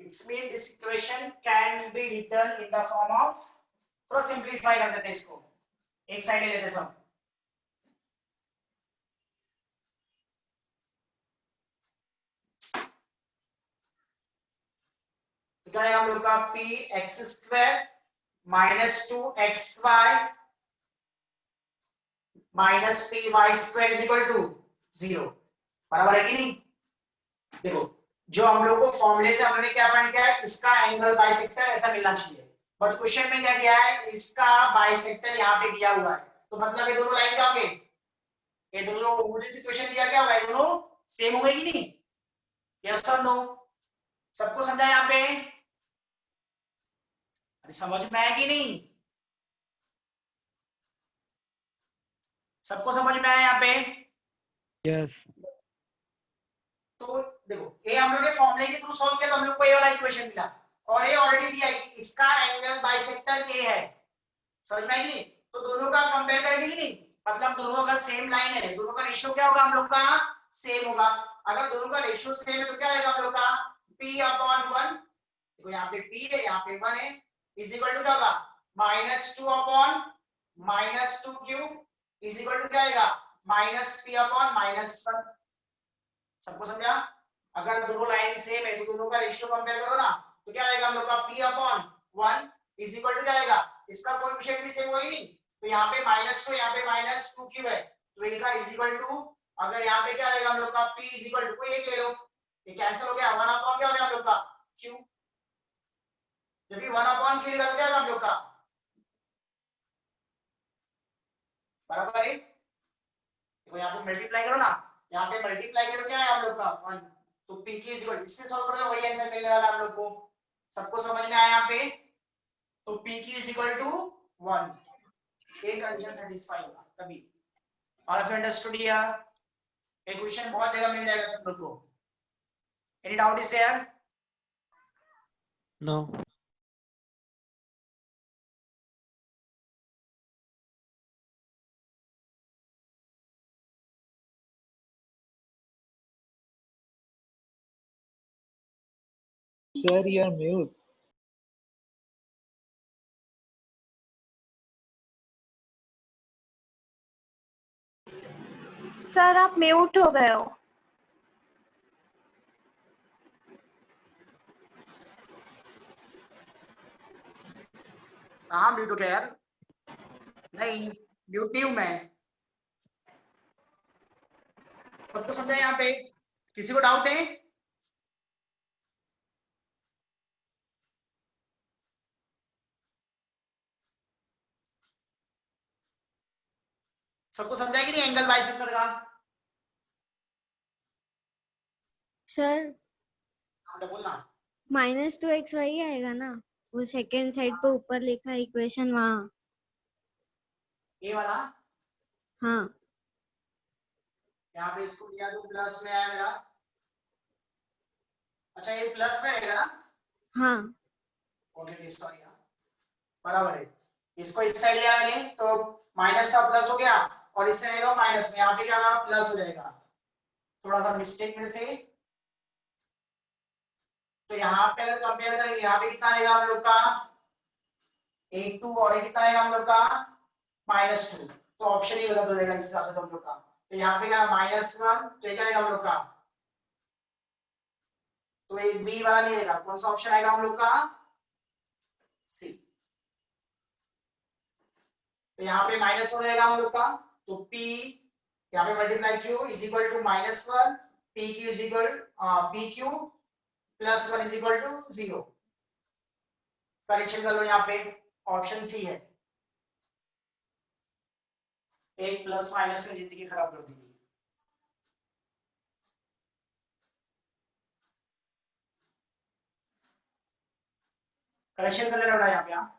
it's mean this equation can be written in the form of, थोड़ा सिंपलीफाई कर देते इसको, एक साइड ले लेते सब, तो क्या है हम लोग का p x square minus 2xy minus p y square is equal to 0, बराबर है कि नहीं? देखो जो हम लोग को फॉर्मूले से हमने क्या फाइंड किया है, इसका एंगल बाइसेक्टर ऐसा मिलना चाहिए, बट क्वेश्चन में क्या दिया है, इसका बाइसेक्टर यहाँ पे दिया हुआ है, तो मतलब ये दोनों लाइन क्या होंगे, ये दोनों होमोजेनियस इक्वेशन दिया क्या हुआ है, दोनों सेम हो गए कि नहीं, यस और नो? सबको समझा यहाँ पे? अरे समझ में आया कि नहीं? सबको समझ में आया यहाँ पे? यस तो देखो ये हम लोग ने फॉर्मूले के थ्रू सॉल्व किया तो हम लोग को ये वाला इक्वेशन मिला और ये ऑलरेडी दिया है कि इसका एंगल बाइसेक्टर ए है, समझ में आई नहीं? तो दोनों का कंपेयर करेंगे कि नहीं, मतलब दोनों अगर सेम लाइन है दोनों का रेशियो क्या होगा हम लोग का सेम होगा। अगर दोनों का रेशियो सेम है तो क्या आएगा हम लोग का p अपॉन 1, देखो यहाँ पे p है यहाँ पे 1 है, इज इक्वल टू क्या होगा -2 upon -2 cube is equal to क्या आएगा -p अपॉन -1। सबको समझा? अगर दोनों लाइन सेम है तो दोनों का रेशियो कंपेयर करो ना तो क्या आएगा हम लोग का p upon 1 is equal to क्या आएगा, इसका कोएफिशिएंट भी सेम होगा नहीं, तो यहाँ पे -2 यहाँ पे -2 क्यों है तो इनका इज इक्वल टू, अगर यहाँ पे क्या आएगा हम लोग का p इज इक्वल टू कोई एक ले लो, ये कैंसिल हो गया 1 अपॉन क्या हो गया हम लोग का q, जब भी 1 अपॉन q निकल गया हम लोग का बराबर है, देखो यहाँ पे मल्टीप्लाई करो ना, यहाँ पे मल्टीप्लाई करो क्या है हम लोग का 1, तो p की इज इक्वल इससे सॉल्व करोगे वही आंसर मिलने वाला हम लोग को। सबको समझ में आया यहाँ पे, तो p की इज इक्वल टू 1, एक कंडीशन सेटिस्फाई होगा तभी। All of you understood here? ये क्वेश्चन बहुत जगह मिल जाएगा तुम लोग को। Any doubt is there? No Sir, you are mute. Sir आप म्यूट हो गए हो। कहाँ म्यूट हो गया यार? नहीं म्यूट नहीं हूं मैं। सबको समझा यहाँ पे? किसी को डाउट है? सबको समझा कि नहीं एंगल बाइसेक्टर का? सर हाँ तो बोलना। -2xy आएगा ना, वो सेकेंड साइड पे ऊपर लिखा है इक्वेशन वहाँ। ये वाला हाँ यहाँ पे इसको दिया तो प्लस में आया मेरा, अच्छा ये प्लस में रहेगा ना? हाँ ओके सॉरी बराबर है, इसको इस साइड ले आएंगे तो माइनस का प्लस हो गया और इससे रहेगा माइनस में, यहाँ पे क्या होगा प्लस हो जाएगा, थोड़ा सा मिस्टेक में से। तो यहाँ पे अगर कंपेयर करेंगे यहाँ पे कितना आएगा हम लोग का 8 2 और ये कितना आएगा हम लोग का -2, तो ऑप्शन ही गलत हो जाएगा इस हिसाब से हम लोग का। तो यहाँ पे क्या -1 तो ये क्या आएगा हम लोग का, तो एक बी वाला नहीं रहेगा, कौन सा ऑप्शन आएगा हम लोग का सी। तो यहाँ पे माइनस हो जाएगा हम लोग का, तो p यहाँ पे multiply q is equal to -1 p q is equal pq plus 1 is equal to 0। Correction कर लो यहाँ पे, ऑप्शन सी है, एक प्लस माइनस में जिंदगी खराब कर दी। करेक्शन कर लेना यहाँ पे आप।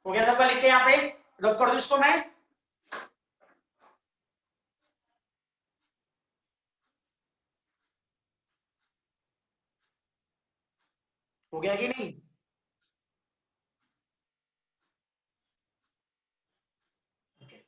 हो गया सबका? लिख के यहाँ पे रब कर दो इसको मैं। हो गया कि नहीं? okay.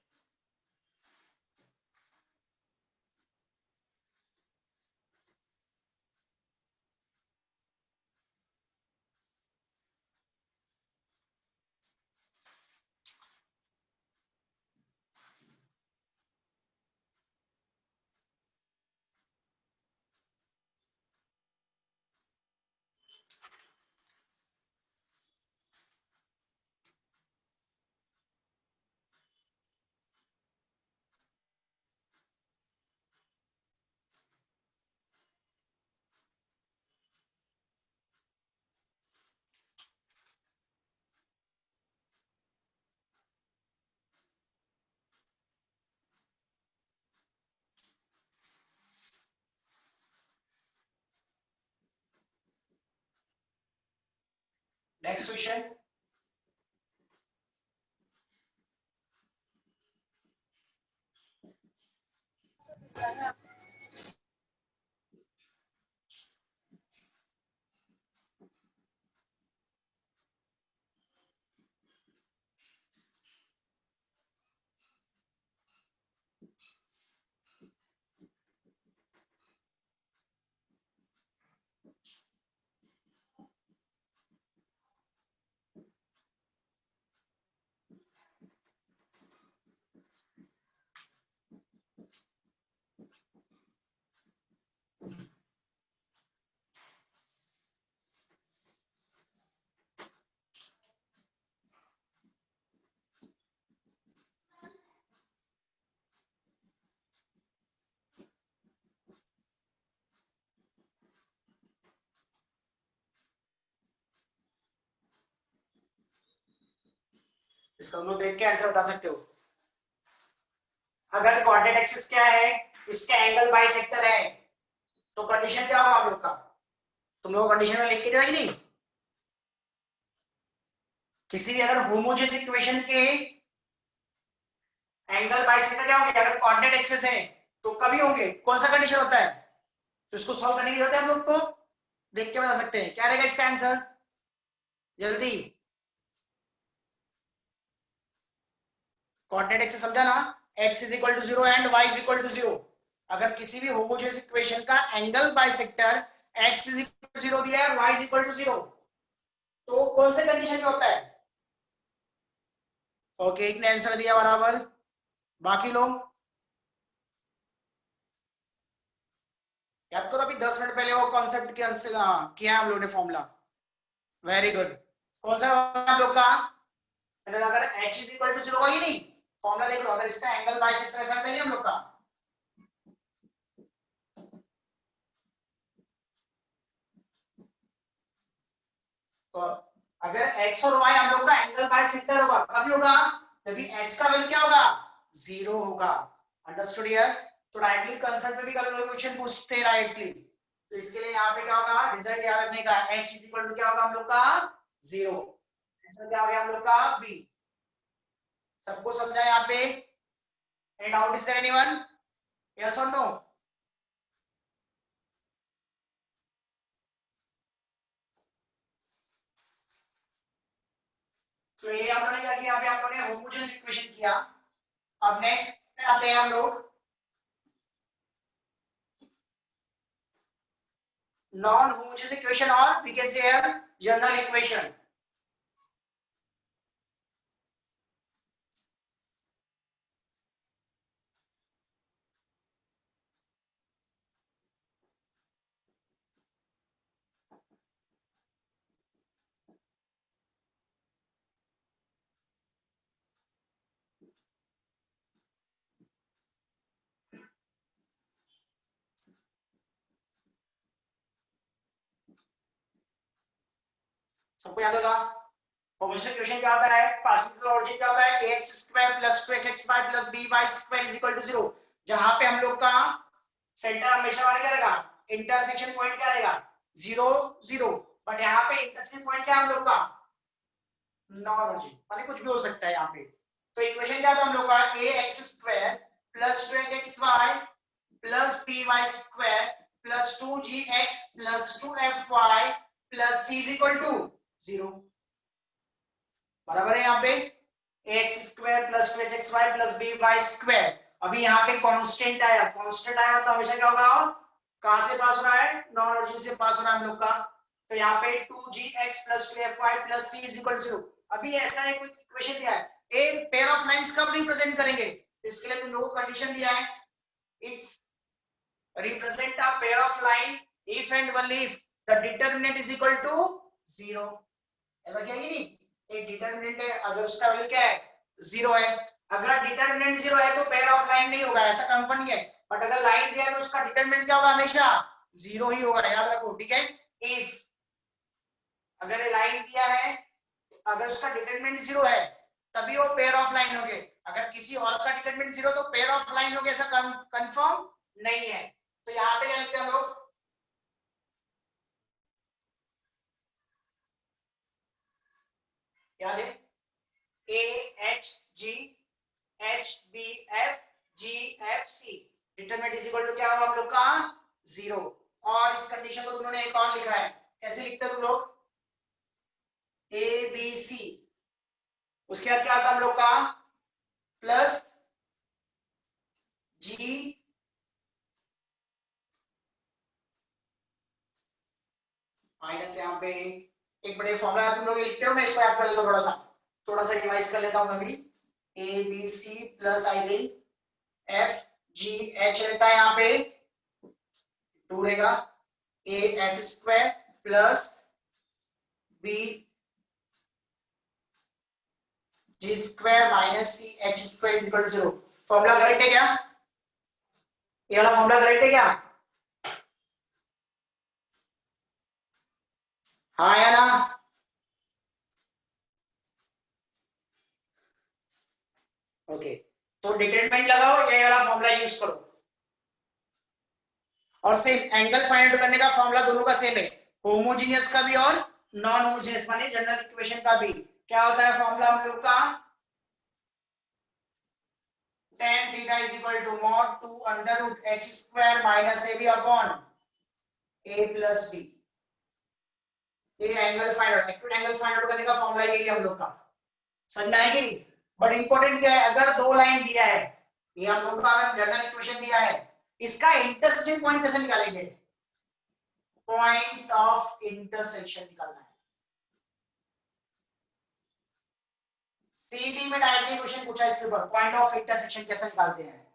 नेक्स्ट क्वेश्चन, इसको हम लोग देख के आंसर बता सकते हो। अगर कोऑर्डिनेट एक्सिस क्या है, इसका एंगल बाइसेक्टर है, तो कंडीशन क्या होगा आप लोग का? तुम लोग कंडीशन में लिख के दिया कि नहीं? किसी भी अगर होमोजेनियस इक्वेशन के एंगल बाइसेक्टर क्या होंगे? अगर कोऑर्डिनेट एक्सिस है तो कभी होंगे, कौन सा कंडीशन होता है? तो इसको सॉल्व करने की जरूरत है हम लोग को, देख के बता सकते हैं क्या रहेगा इसका आंसर, जल्दी। कोऑर्डिनेट एक्सिस समझा ना, x is equal to 0 and y is equal to 0। अगर किसी भी होमोजेनियस इक्वेशन का angle bisector x is equal to 0 दिया है, y इज इक्वल टू 0, तो कौन से कंडीशन में होता है? ओके, एक ने आंसर दिया बराबर, बाकी लोग याद करो, अभी 10 मिनट पहले वो कॉन्सेप्ट के आंसर किया हम लोगों ने फॉर्मूला। Very good. कौन सा हम लोग का? अगर h इज इक्वल टू 0 होगा ही नहीं, फॉर्मूला देख लो, अगर इसका एंगल बाइसेक्टर ऐसा है हम लोग का, तो अगर x और y हम लोग का एंगल बाइसेक्टर होगा, कभी होगा? तभी h का वैल्यू क्या होगा? 0 होगा। अंडरस्टूड यार? तो डायरेक्टली कंसेप्ट में भी कभी क्वेश्चन पूछते हैं डायरेक्टली, तो इसके लिए यहाँ पे क्या होगा, रिजल्ट याद रखने का, h इज इक्वल टू क्या होगा हम लोग का? 0। आंसर क्या हो गया हम लोग का? बी। सबको समझा यहाँ पे? Any doubt is there anyone? Yes और नो? तो ये हम लोगों ने क्या किया, अभी हम लोगों ने होमोजेनियस इक्वेशन किया। अब नेक्स्ट पे आते हैं हम लोग नॉन होमोजेनियस इक्वेशन, और we can say here general equation. सबको याद होगा होमोजेनियस इक्वेशन क्या होता है? पार्शियल ऑरिजिन क्या होता है? ax square plus 2hxy plus by square is equal to 0, जहां पे हम लोग का सेंटर हमेशा वाला क्या रहेगा? इंटरसेक्शन पॉइंट क्या रहेगा? 0 0। बट यहाँ पे इंटरसेक्शन पॉइंट क्या है हम लोग का? नॉन ऑरिजिन, माने कुछ भी हो सकता है यहाँ पे। तो इक्वेशन क्या था हम लोग का? ax square plus 2hxy plus by square plus 2gx plus 2fy plus c is equal to 0। बराबर है यहाँ पे ax square plus 2hxy plus by square. अभी यहाँ पे कांस्टेंट आया, कांस्टेंट आया तो हमेशा क्या होगा? कहां से पास हो रहा है? नॉन ऑरिजिन से पास हो रहा है हम लोग का। तो यहाँ पे 2gx plus 2fy plus c is equal to 0। अभी ऐसा है, कोई इक्वेशन दिया है, ए पेयर ऑफ लाइंस कब रिप्रेजेंट करेंगे? इसके लिए तुम लोगों को कंडीशन दिया है, it's represent a pair of line if and only if the determinant is equal to 0। ऐसा क्या है कि नहीं? एक डिटरमिनेंट है, अगर उसका वैल्यू क्या है? 0 है। अगर डिटरमिनेंट 0 है तो पेयर ऑफ लाइन नहीं होगा, ऐसा कंफर्म नहीं है। बट अगर लाइन दिया है तो उसका डिटरमिनेंट क्या होगा? हमेशा 0 ही होगा, याद रखो, ठीक है? इफ अगर लाइन दिया है, अगर उसका डिटरमिनेंट 0 है तभी वो पेयर ऑफ लाइन होंगे। अगर किसी और का डिटरमिनेंट 0 तो पेयर ऑफ लाइन होंगे, ऐसा कंफर्म नहीं है। तो यहाँ पे क्या लिखते हैं हम लोग? याद है, a h g h b f g f c, determinant is equal to क्या होगा आप लोग का 0। और इस कंडीशन को तुम लोगों ने एक और लिखा है, कैसे लिखते हो तुम लोग, ए बी सी, उसके बाद क्या आता है हम लोग का प्लस जी माइनस, यहाँ पे एक बड़े फॉर्मूला तुम लोग लिखते हो, मैं इसको याद कर लेता हूँ, थोड़ा सा रिवाइज कर लेता हूँ मैं भी। A b c plus I will f g h रहता है, यहाँ पे 2 रहेगा, a f square plus b g square minus c h square is equal to 0। Formula correct है क्या, ये वाला फॉर्मूला करेक्ट है क्या, हाँ या ना? ओके, तो डिटरमिनेंट लगाओ, ये वाला फॉर्मूला यूज करो। और सेम एंगल फाइंड आउट करने का फॉर्मूला दोनों का सेम है, होमोजेनियस का भी और नॉन होमोजेनियस माने जनरल इक्वेशन का भी। क्या होता है फॉर्मूला हम लोग का, tan theta is equal to mod 2 under root h square minus ab upon a plus b। ये angle find out, acute angle find out करने का फॉर्मूला यही है हम लोग का, समझ में आएगी नहीं? बट इंपॉर्टेंट क्या है, अगर दो लाइन दिया है, ये हम लोग का जनरल इक्वेशन दिया है, इसका इंटरसेक्शन पॉइंट कैसे निकालेंगे, पॉइंट ऑफ इंटरसेक्शन निकालना है। सीटी में डायरेक्टली क्वेश्चन पूछा इसके ऊपर, पॉइंट ऑफ इंटरसेक्शन कैसे निकालते हैं।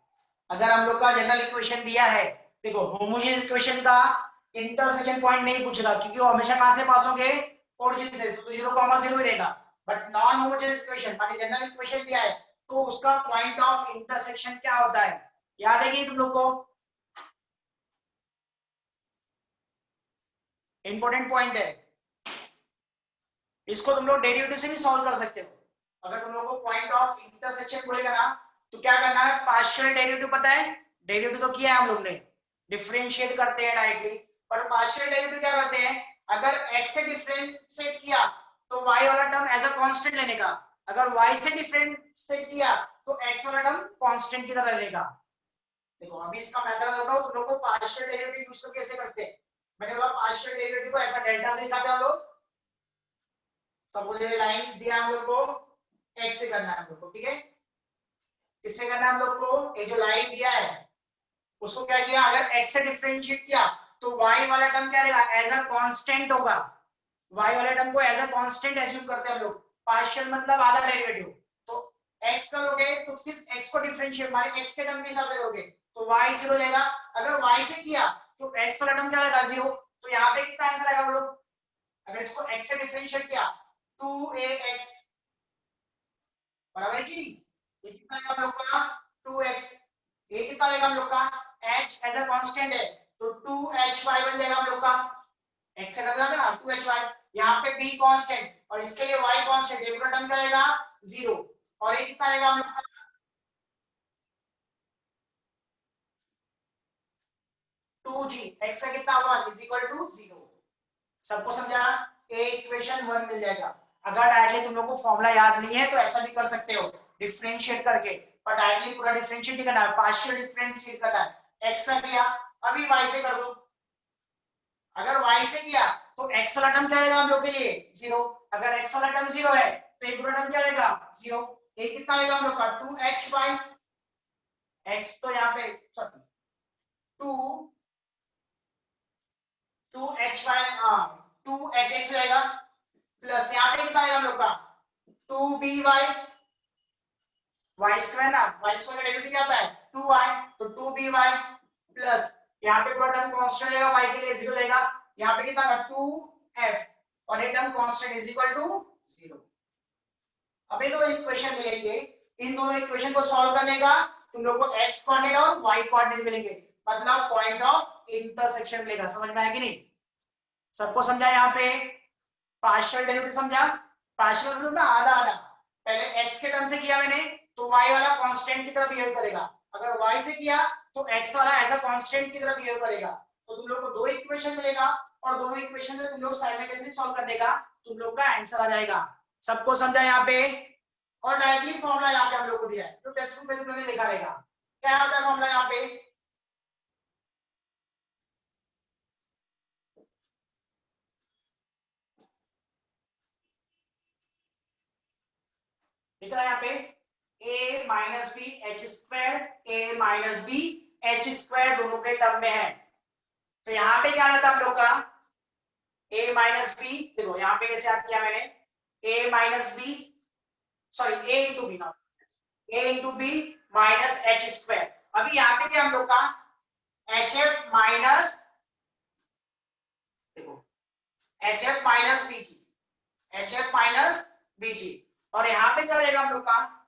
अगर हम लोग का जनरल इक्वेशन दिया है, देखो होमोजेनियस इक्वेशन का इंटरसेक्शन पॉइंट नहीं पूछेगा, क्योंकि वो हमेशा कहां से पास होंगे, ओरिजिन से, तो 0,0 ही रहेगा। बट नॉन होमोजेनियस इक्वेशन माने जनरल इक्वेशन दिया है, तो उसका पॉइंट ऑफ इंटरसेक्शन क्या होता है, याद है कि तुम लोग को, इंपॉर्टेंट पॉइंट है, इसको तुम लोग डेरिवेटिव से भी सॉल्व कर सकते हो। अगर तुम लोगों को पॉइंट ऑफ इंटरसेक्शन बोलेगा ना, तो क्या करना है, पार्शियल डेरिवेटिव पता है, डेरिवेटिव तो किया है हम लोग ने, डिफरेंशिएट करते हैं डायरेक्टली, पर पार्शियल डेरिवेटिव क्या करते हैं, अगर x से डिफरेंशिएट किया तो y वाला टर्म एज अ कांस्टेंट लेने का, अगर y से डिफरेंशिएट किया तो x वाला टर्म कांस्टेंट की तरह लेगा। देखो अभी इसका मेथड बताता हूं तुम लोगों को, पार्शियल डेरिवेटिव यूज करके कैसे करते हैं। मैंने बोला पार्शियल डेरिवेटिव को ऐसा डेल्टा से लिखाते हैं हम लोग, सपोज ये लाइन दिया हम लोग को, x से करना है हम लोग को, ठीक है, किससे करना है हम लोग को, ये जो लाइन दिया है उसको क्या किया, अगर x से डिफरेंशिएट किया तो y वाला टर्म क्या रहेगा, एज अ कांस्टेंट होगा, y वाले टर्म को एज अ कांस्टेंट एज्यूम करते हैं हम लोग, पार्शियल मतलब आधा डेरिवेटिव, तो x करोगे तो सिर्फ x को डिफरेंशिएट माने x के टर्म के हिसाब से करोगे तो y 0 जाएगा, अगर y से किया तो x वाला टर्म क्या आएगा 0, तो यहाँ पे कितना आंसर आएगा हम लोग, अगर इसको x से डिफरेंशिएट किया 2ax, बराबर है कि नहीं, ये कितना आएगा हम लोग का 2x, ये कितना आएगा हम लोग का h एज अ कांस्टेंट है तो 2hy बन जाएगा हम लोग का, x से करना है ना 2hy, यहाँ पे b कांस्टेंट और इसके लिए y कांस्टेंट, ये पूरा टर्म क्या आएगा 0, और ये कितना आएगा हम लोग का 2g, x का कितना 1 इज इक्वल टू 0। सबको समझा, ए इक्वेशन 1 मिल जाएगा। अगर डायरेक्टली तुम लोग को फॉर्मूला याद नहीं है तो ऐसा भी कर सकते हो डिफरेंशिएट करके, पर डायरेक्टली पूरा डिफरेंशिएट नहीं करना है, पार्शियल डिफरेंशिएट करना है। x से किया, अभी y से कर दो, अगर y से किया तो x वाला टर्म क्या आएगा हम लोग के लिए 0, अगर x वाला टर्म 0 है तो ये पूरा टर्म क्या आएगा 0, ये कितना आएगा हम लोग का 2hy, x तो यहाँ पे सॉरी 2hx रहेगा, प्लस यहाँ पे कितना आएगा हम लोग का 2by, y स्क्वायर ना, y स्क्वायर का डेरिवेटिव क्या आता है 2y, तो 2by प्लस यहाँ पे पूरा टर्म कांस्टेंट रहेगा, y के लिए 0 रहेगा, यहाँ पे कितना आएगा 2f और ये term constant is equal to 0। अब ये दो इक्वेशन मिलेंगे, इन दोनों इक्वेशन को सॉल्व करने का तुम लोग को x कोऑर्डिनेट और y कोऑर्डिनेट मिलेंगे, मतलब पॉइंट ऑफ इंटरसेक्शन मिलेगा। समझ में आया कि नहीं, सबको समझा, यहाँ पे पार्शियल डेरिवेटिव समझा, पार्शियल मतलब आधा आधा, पहले x के टर्म से किया मैंने तो y वाला कांस्टेंट की तरह बिहेव करेगा, अगर y से किया तो x वाला एज अ कांस्टेंट की तरह बिहेव करेगा, तो तुम लोग को दो इक्वेशन मिलेगा और दोनों इक्वेशन से तुम लोग साइमल्टेनियसली सॉल्व करने का तुम लोग का आंसर आ जाएगा। सबको समझा यहाँ पे? और डायरेक्टली फॉर्मूला यहाँ पे हम लोग को दिया है, तो टेक्स्ट बुक में तुम लोगों ने देखा रहेगा। क्या होता है फॉर्मूला यहाँ पे? दिख रहा है यहाँ पे a minus b h square, a minus b h square दोनों के टर्म में है। तो यहाँ पे क्या आता है हम लोग का a माइनस बी, देखो यहाँ पे कैसे याद किया मैंने, a minus b, sorry a into b, a into b minus h square. अभी यहाँ पे क्या हम लोग का एच एफ माइनस, देखो h f minus b g, h f minus b g, और यहाँ पे क्या रहेगा हम लोग का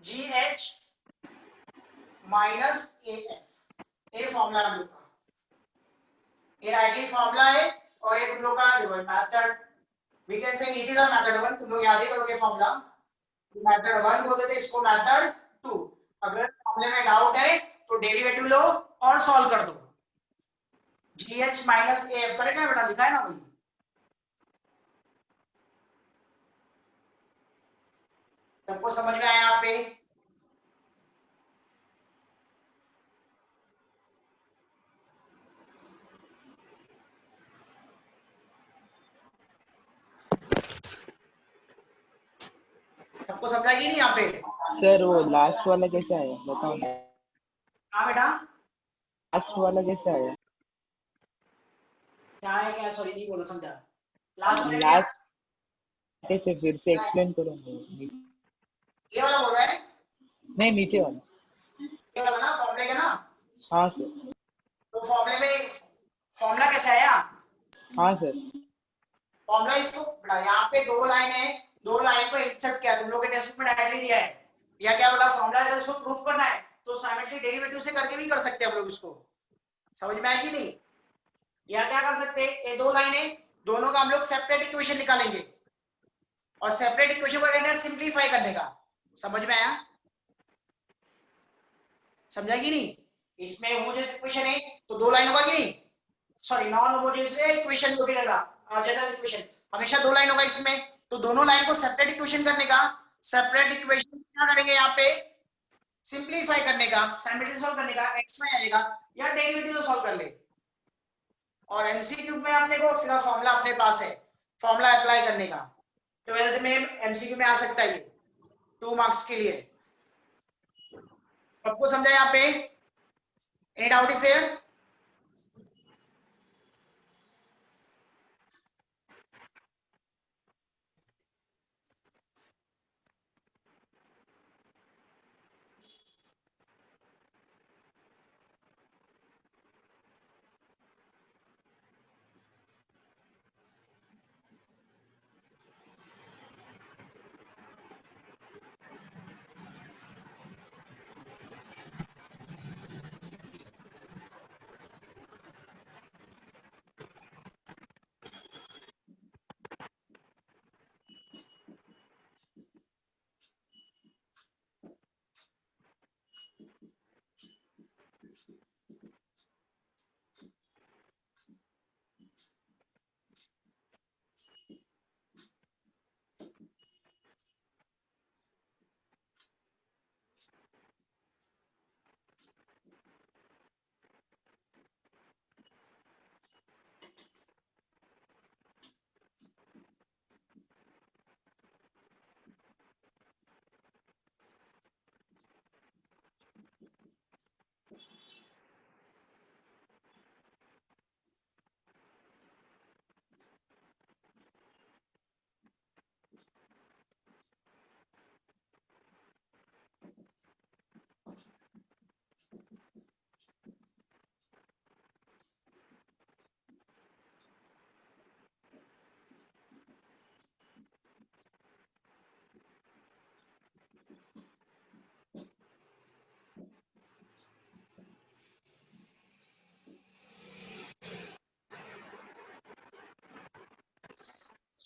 g h minus a f. A formula हम लोग का, ये आइडियल फॉर्मूला है, और ये तुम लोग का देखो method, we can say it is a method 1, तुम लोग याद ही करोगे फॉर्मूला, मेथड 1 बोलते थे इसको, मेथड 2। अगर फॉर्मूले में डाउट है तो डेरिवेटिव लो और सॉल्व कर दो। जी h minus a F correct है बेटा, लिखा है ना वही? सबको समझ में आया यहाँ पे? सबको समझा कि नहीं यहाँ पे? सर वो लास्ट वाला कैसा है बताओ ना। हाँ बेटा, लास्ट वाला कैसा है? क्या है, क्या, सॉरी नहीं बोला, समझा लास्ट में क्या? लास्ट कैसे फिर से एक्सप्लेन करो। ये वाला बोल रहा है, नहीं नीचे वाला। ये वाला ना फॉर्मूले का ना, हाँ सर। तो फॉर्मूले में फॉर्मूला कैसे आया? हाँ सर। फॉर्मूला इसको बेटा यहाँ पे दो लाइन है, दो लाइन को इंसर्ट किया, तुम लोग के टेक्स्ट बुक में डायरेक्टली दिया है, या क्या बोला फॉर्मूला अगर इसको प्रूफ करना है तो साइमल्टेनियस डेरिवेटिव से करके भी कर सकते हैं हम लोग इसको। समझ में आएगी नहीं? या क्या कर सकते हैं, ये दो लाइनें दोनों का हम लोग सेपरेट इक्वेशन निकालेंगे, और सेपरेट इक्वेशन को कहते हैं सिंपलीफाई करने का। समझ में आया? समझाएगी नहीं? इसमें होमोजेनियस इक्वेशन है तो दो लाइन होगा कि नहीं, सॉरी नॉन होमोजेनियस इक्वेशन जो भी लगा जनरल इक्वेशन हमेशा दो लाइन होगा इसमें, तो दोनों लाइन को सेपरेट इक्वेशन करने का, सेपरेट इक्वेशन क्या करेंगे यहाँ पे, सिंपलीफाई करने का, साइमल्टेनियस सॉल्व करने का, एक्स में आएगा या डेरिवेटिव सॉल्व कर ले। और एमसीक्यू में अपने को सिर्फ फॉर्मूला अपने पास है, फॉर्मूला अप्लाई करने का, 12th में एमसीक्यू में आ सकता है ये 2 मार्क्स के लिए। सबको समझा यहाँ पे? Any doubt is there?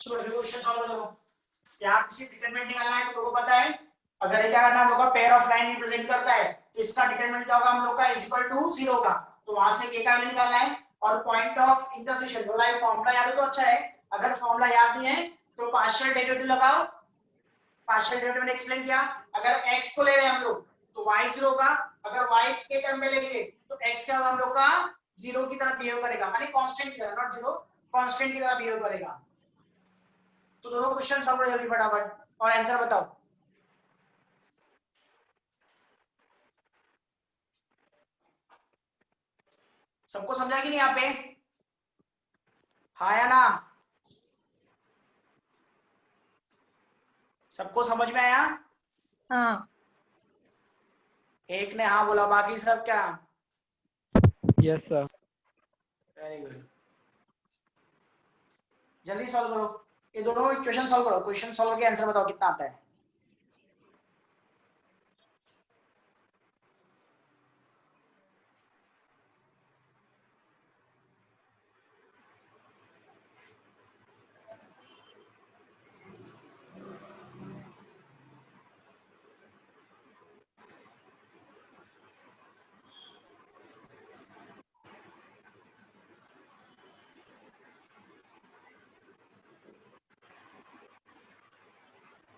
Question solve करो। यहाँ किसी डिटरमिनेंट निकालना है तो लोगों को पता है, अगर ये क्या करना है हम लोग का पेयर ऑफ लाइन रिप्रेजेंट करता है तो इसका डिटरमिनेंट क्या होगा हम लोग का इज इक्वल टू 0 का, तो वहां से के का वैल्यू निकालना है और पॉइंट ऑफ इंटरसेक्शन बोला है। फॉर्मूला याद हो तो अच्छा है, अगर फॉर्मूला याद नहीं है तो पार्शियल डेरिवेटिव लगाओ। पार्शियल डेरिवेटिव मैंने एक्सप्लेन किया। अगर x को ले रहे हैं हम लोग तो y 0 होगा, अगर y के टर्म में लेंगे तो x क्या होगा हम लोग का 0 की तरह बिहेव करेगा, यानी कांस्टेंट की तरह, नॉट 0, कांस्टेंट की तरह बिहेव करेगा। तो दोनों क्वेश्चन सॉल्व करो जल्दी फटाफट और आंसर बताओ। सबको समझा कि नहीं यहाँ पे? हाँ या ना? सबको समझ में आया? हाँ। एक ने हाँ बोला, बाकी सब क्या? Yes sir. Very good. जल्दी सॉल्व करो ये दोनों इक्वेशन सॉल्व करो। क्वेश्चन सॉल्व करके आंसर बताओ कितना आता है।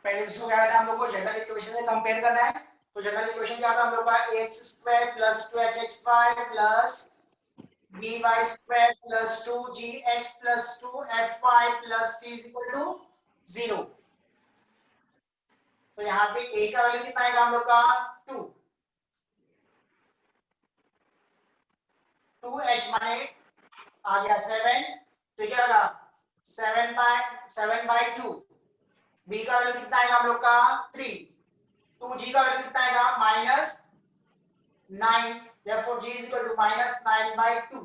पहले इसको क्या करना है हम लोग को, जनरल इक्वेशन से कंपेयर करना है। तो जनरल इक्वेशन क्या था हम लोग का, ax² + 2hx² plus by² plus 2gx plus 2fy plus t is equal to 0। तो यहाँ पे a का वैल्यू कितना आएगा हम लोग का 2, 2h माने आ गया 7, तो क्या होगा 7/2। b का वैल्यू कितना आएगा हम लोग का 3, 2g का वैल्यू कितना आएगा -9, therefore g is equal to -9/2।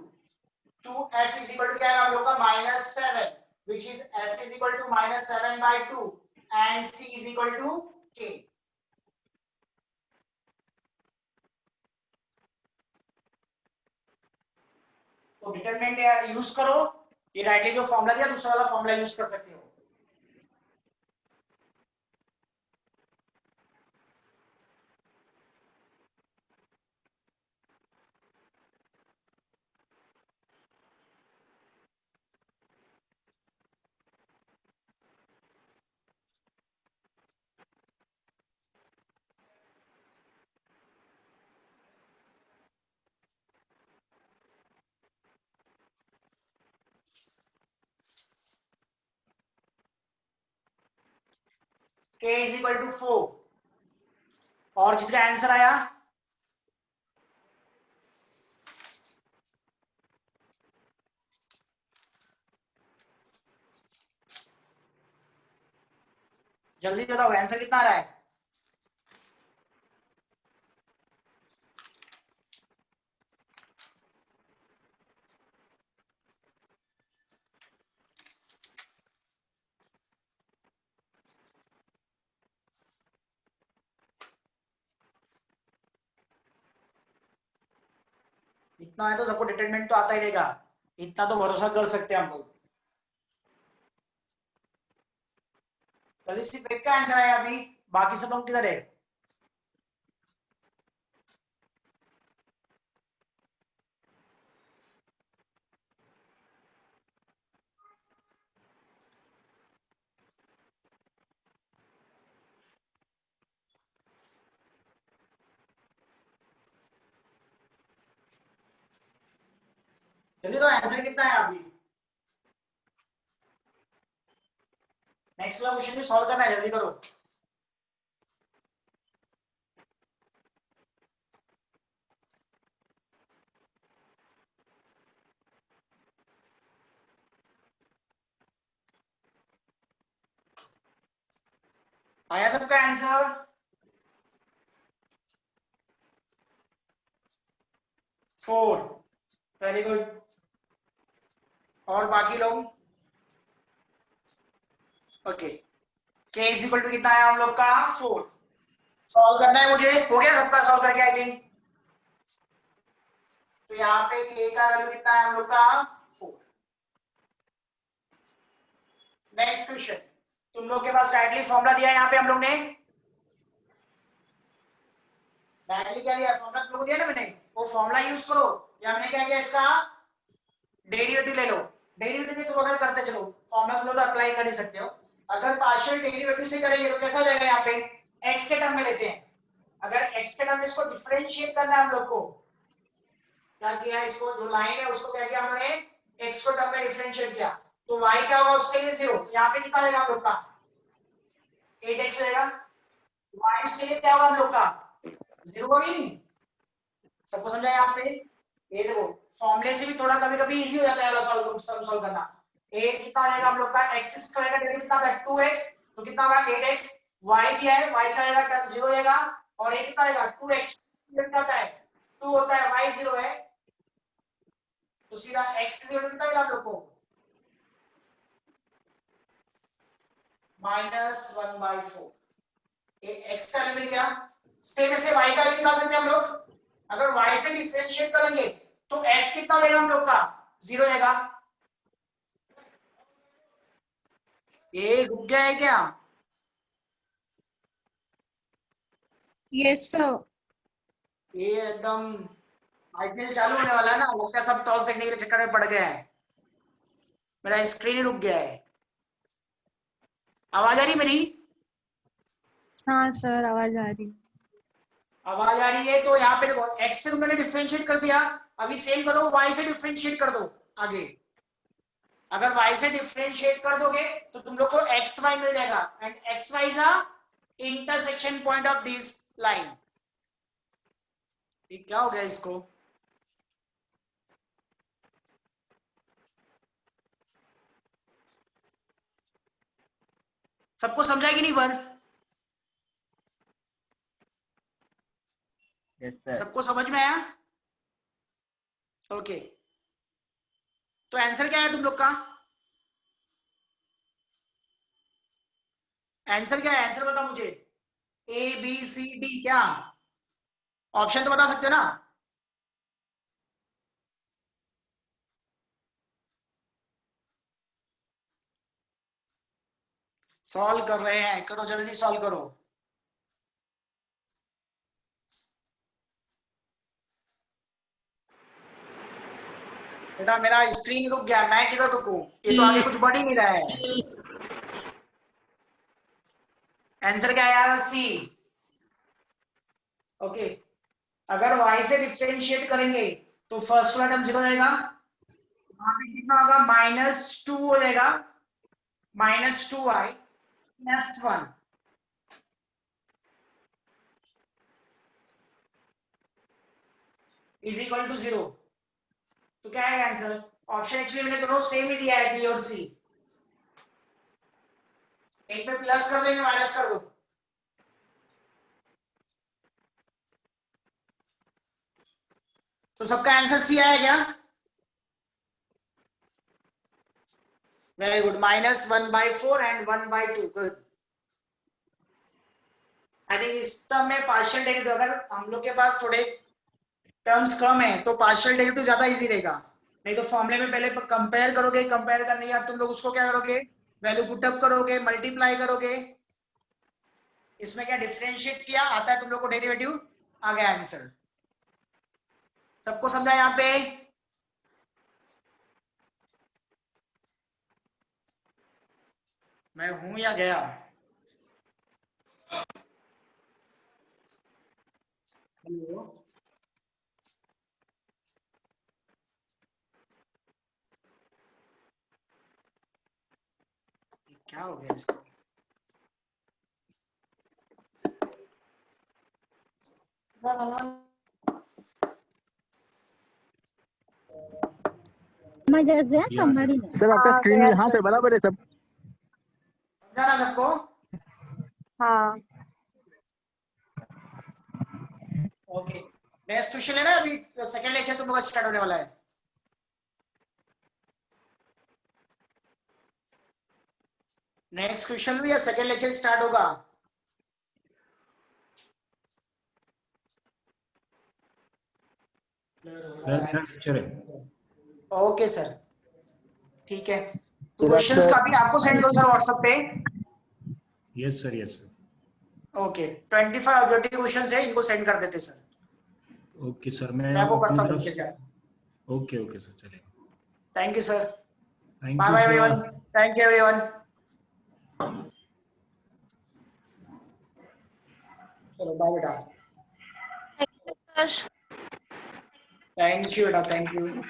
2f is equal to क्या है हम लोग का -7, which is f is equal to -7/2 and c is equal to k। तो डिटरमिनेंट यूज करो, ये राइटली जो फॉर्मूला दिया दूसरा वाला फॉर्मूला यूज कर सकते हो। k is equal to 4 और जिसका आंसर आया जल्दी बताओ आंसर कितना आ रहा है। इतना है तो सबको डिटरमिनेंट तो आता ही रहेगा, इतना तो भरोसा कर सकते हैं हम लोग। जल्दी सिर्फ एक का आंसर आया अभी, बाकी सब लोग किधर है? जल्दी तो आंसर कितना है अभी? नेक्स्ट वाला क्वेश्चन भी सॉल्व करना है, जल्दी करो। आया सबका आंसर? Four, very good. और बाकी लोग? Okay, k is equal to कितना आया हम लोग का 4। सॉल्व करना है मुझे, हो गया सबका सॉल्व करके आई थिंक। तो यहाँ पे k का वैल्यू कितना है हम लोग का 4। नेक्स्ट क्वेश्चन, तुम लोग के पास राइटली फॉर्मूला दिया है यहाँ पे हम लोग ने, राइटली क्या दिया फॉर्मूला तुम लोग दिया ना मैंने, वो फॉर्मूला यूज करो। ये हमने क्या किया इसका डेरिवेटिव ले लो, डेरिवेटिव के थ्रू अगर करते चलो फॉर्मूला तुम लोग अप्लाई कर ही सकते हो। अगर पार्शियल डेरिवेटिव से करेंगे तो कैसा जाएगा, यहाँ पे x के टर्म में लेते हैं, अगर x के टर्म में इसको डिफरेंशिएट करना है हम लोग को, क्या किया, इसको जो लाइन है उसको क्या किया हमने, x को टर्म में डिफरेंशिएट किया, तो y क्या होगा उसके लिए 0, यहाँ पे कितना आएगा हम लोग का 8x रहेगा, y इसके लिए क्या होगा हम लोग का 0 होगा नहीं, सबको समझा यहाँ पे। ये देखो फॉर्मूले से भी थोड़ा कभी कभी इजी हो जाता है सॉल्व करना। a कितना आएगा हम लोग का x स्क्वायर का डेरिवेटिव कितना था 2x, तो कितना होगा 8x, y दिया है y क्या आएगा टर्म 0 आएगा, और a कितना आएगा 2x, कितना होता है 2 होता है, y 0 है, तो सीधा x 0 कितना मिला हम लोग को -1/4, ये x का मिल गया। सेम ऐसे y का भी निकाल सकते हैं हम लोग, अगर y से डिफरेंशिएट करेंगे तो x कितना लेगा हम लोग का 0 आएगा। ये रुक गया है क्या? Yes sir. ये एकदम आईपीएल चालू होने वाला है ना, लगता है सब टॉस देखने के चक्कर में पड़ गया है, मेरा स्क्रीन ही रुक गया है। आवाज आ रही मेरी? हाँ सर आवाज आ रही। आवाज आ रही है, तो यहाँ पे देखो x से तुमने डिफरेंशिएट कर दिया, अभी सेम करो y से डिफरेंशिएट कर दो आगे, अगर y से डिफरेंशिएट कर दोगे तो तुम लोग को xy मिल जाएगा, and xy is a intersection point of this line. ये क्या हो गया इसको, सबको समझाएगी नहीं पर? सबको समझ में आया? ओके, तो आंसर क्या है तुम लोग का, आंसर क्या है, आंसर बताओ मुझे, ए बी सी डी, क्या ऑप्शन तो बता सकते हो ना? सॉल्व कर रहे हैं, करो जल्दी सॉल्व करो। बेटा मेरा स्क्रीन रुक गया, मैं किधर रुकूं, ये तो आगे कुछ बढ़ ही नहीं रहा है। आंसर क्या आया, सी। ओके, अगर y से डिफरेंशिएट करेंगे तो फर्स्ट वाला टर्म 0 हो जाएगा, वहां पे कितना होगा -2 हो जाएगा, -2y + 1 इज इक्वल टू 0। तो क्या है आंसर, ऑप्शन एक्चुअली मैंने दोनों सेम ही दिया है, बी और सी, एक में प्लस कर दो, एक में माइनस कर दो, तो सबका आंसर सी आया क्या? Very good, -1/4 and 1/2, good. I think इस टर्म में पार्शियल डेरिवेटिव, अगर हम लोग के पास थोड़े टर्म्स कम है तो पार्शियल डेरिवेटिव ज्यादा इजी रहेगा, नहीं तो फॉर्मूले में पहले कंपेयर करोगे, कंपेयर करने के बाद तुम लोग उसको क्या करोगे, वैल्यू पुटअप करोगे, मल्टीप्लाई करोगे, इसमें क्या डिफरेंशिएट किया, आता है तुम लोग को डेरिवेटिव, आ गया आंसर। सबको समझा यहाँ पे? मैं हूं या गया? हेलो, क्या हो गया इसको? सर आपका स्क्रीन हाँ सर बराबर है सब। समझा ना सबको? हाँ ओके, नेक्स्ट क्वेश्चन है ना, अभी सेकंड लेक्चर तुम लोग का स्टार्ट होने वाला है। नेक्स्ट क्वेश्चन भी या सेकंड लेक्चर स्टार्ट होगा? ओके सर, ठीक है, तो क्वेश्चंस काफी आपको सेंड करो सर व्हाट्सएप पे। Yes sir, yes sir. Okay, 25 objective questions है, इनको सेंड कर देते सर। ओके सर, मैं मैं आपको अपनी करता हूँ तरफ नीचे क्या। ओके ओके सर, चलेगा। Thank you, sir. Thank Bye you, bye sir. everyone. Thank you everyone. चलो बाय बेटा. Thank you बेटा. Thank you.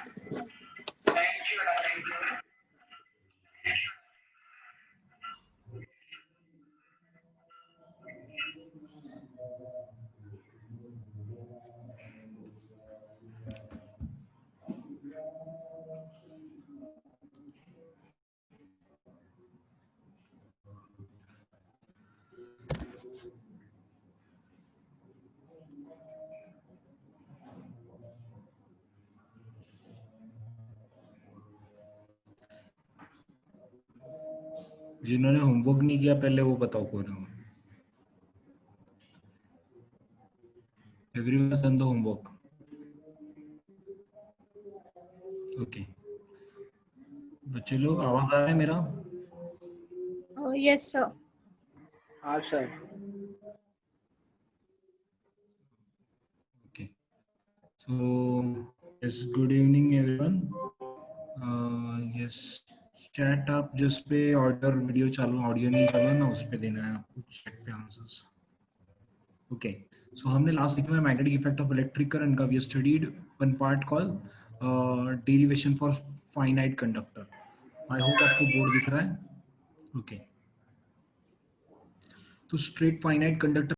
जिन्होंने होमवर्क नहीं किया पहले वो बताओ कौन है. Everyone has done the homework. Okay. बच्चे लोग आवाज आ रहा है मेरा? Oh, yes, sir. हाँ sir. Okay. So yes, good evening everyone. Yes, chat आप जिस पे ऑर्डर वीडियो चालू ऑडियो नहीं चालू ना उस पे देना है आपको चैट पे आंसर्स. Okay. So हमने लास्ट सीखा है magnetic effect of electric current का. We studied one part called derivation for finite conductor. I hope आपको बोर्ड दिख रहा है. ओके. तो स्ट्रेट फाइनाइट कंडक्टर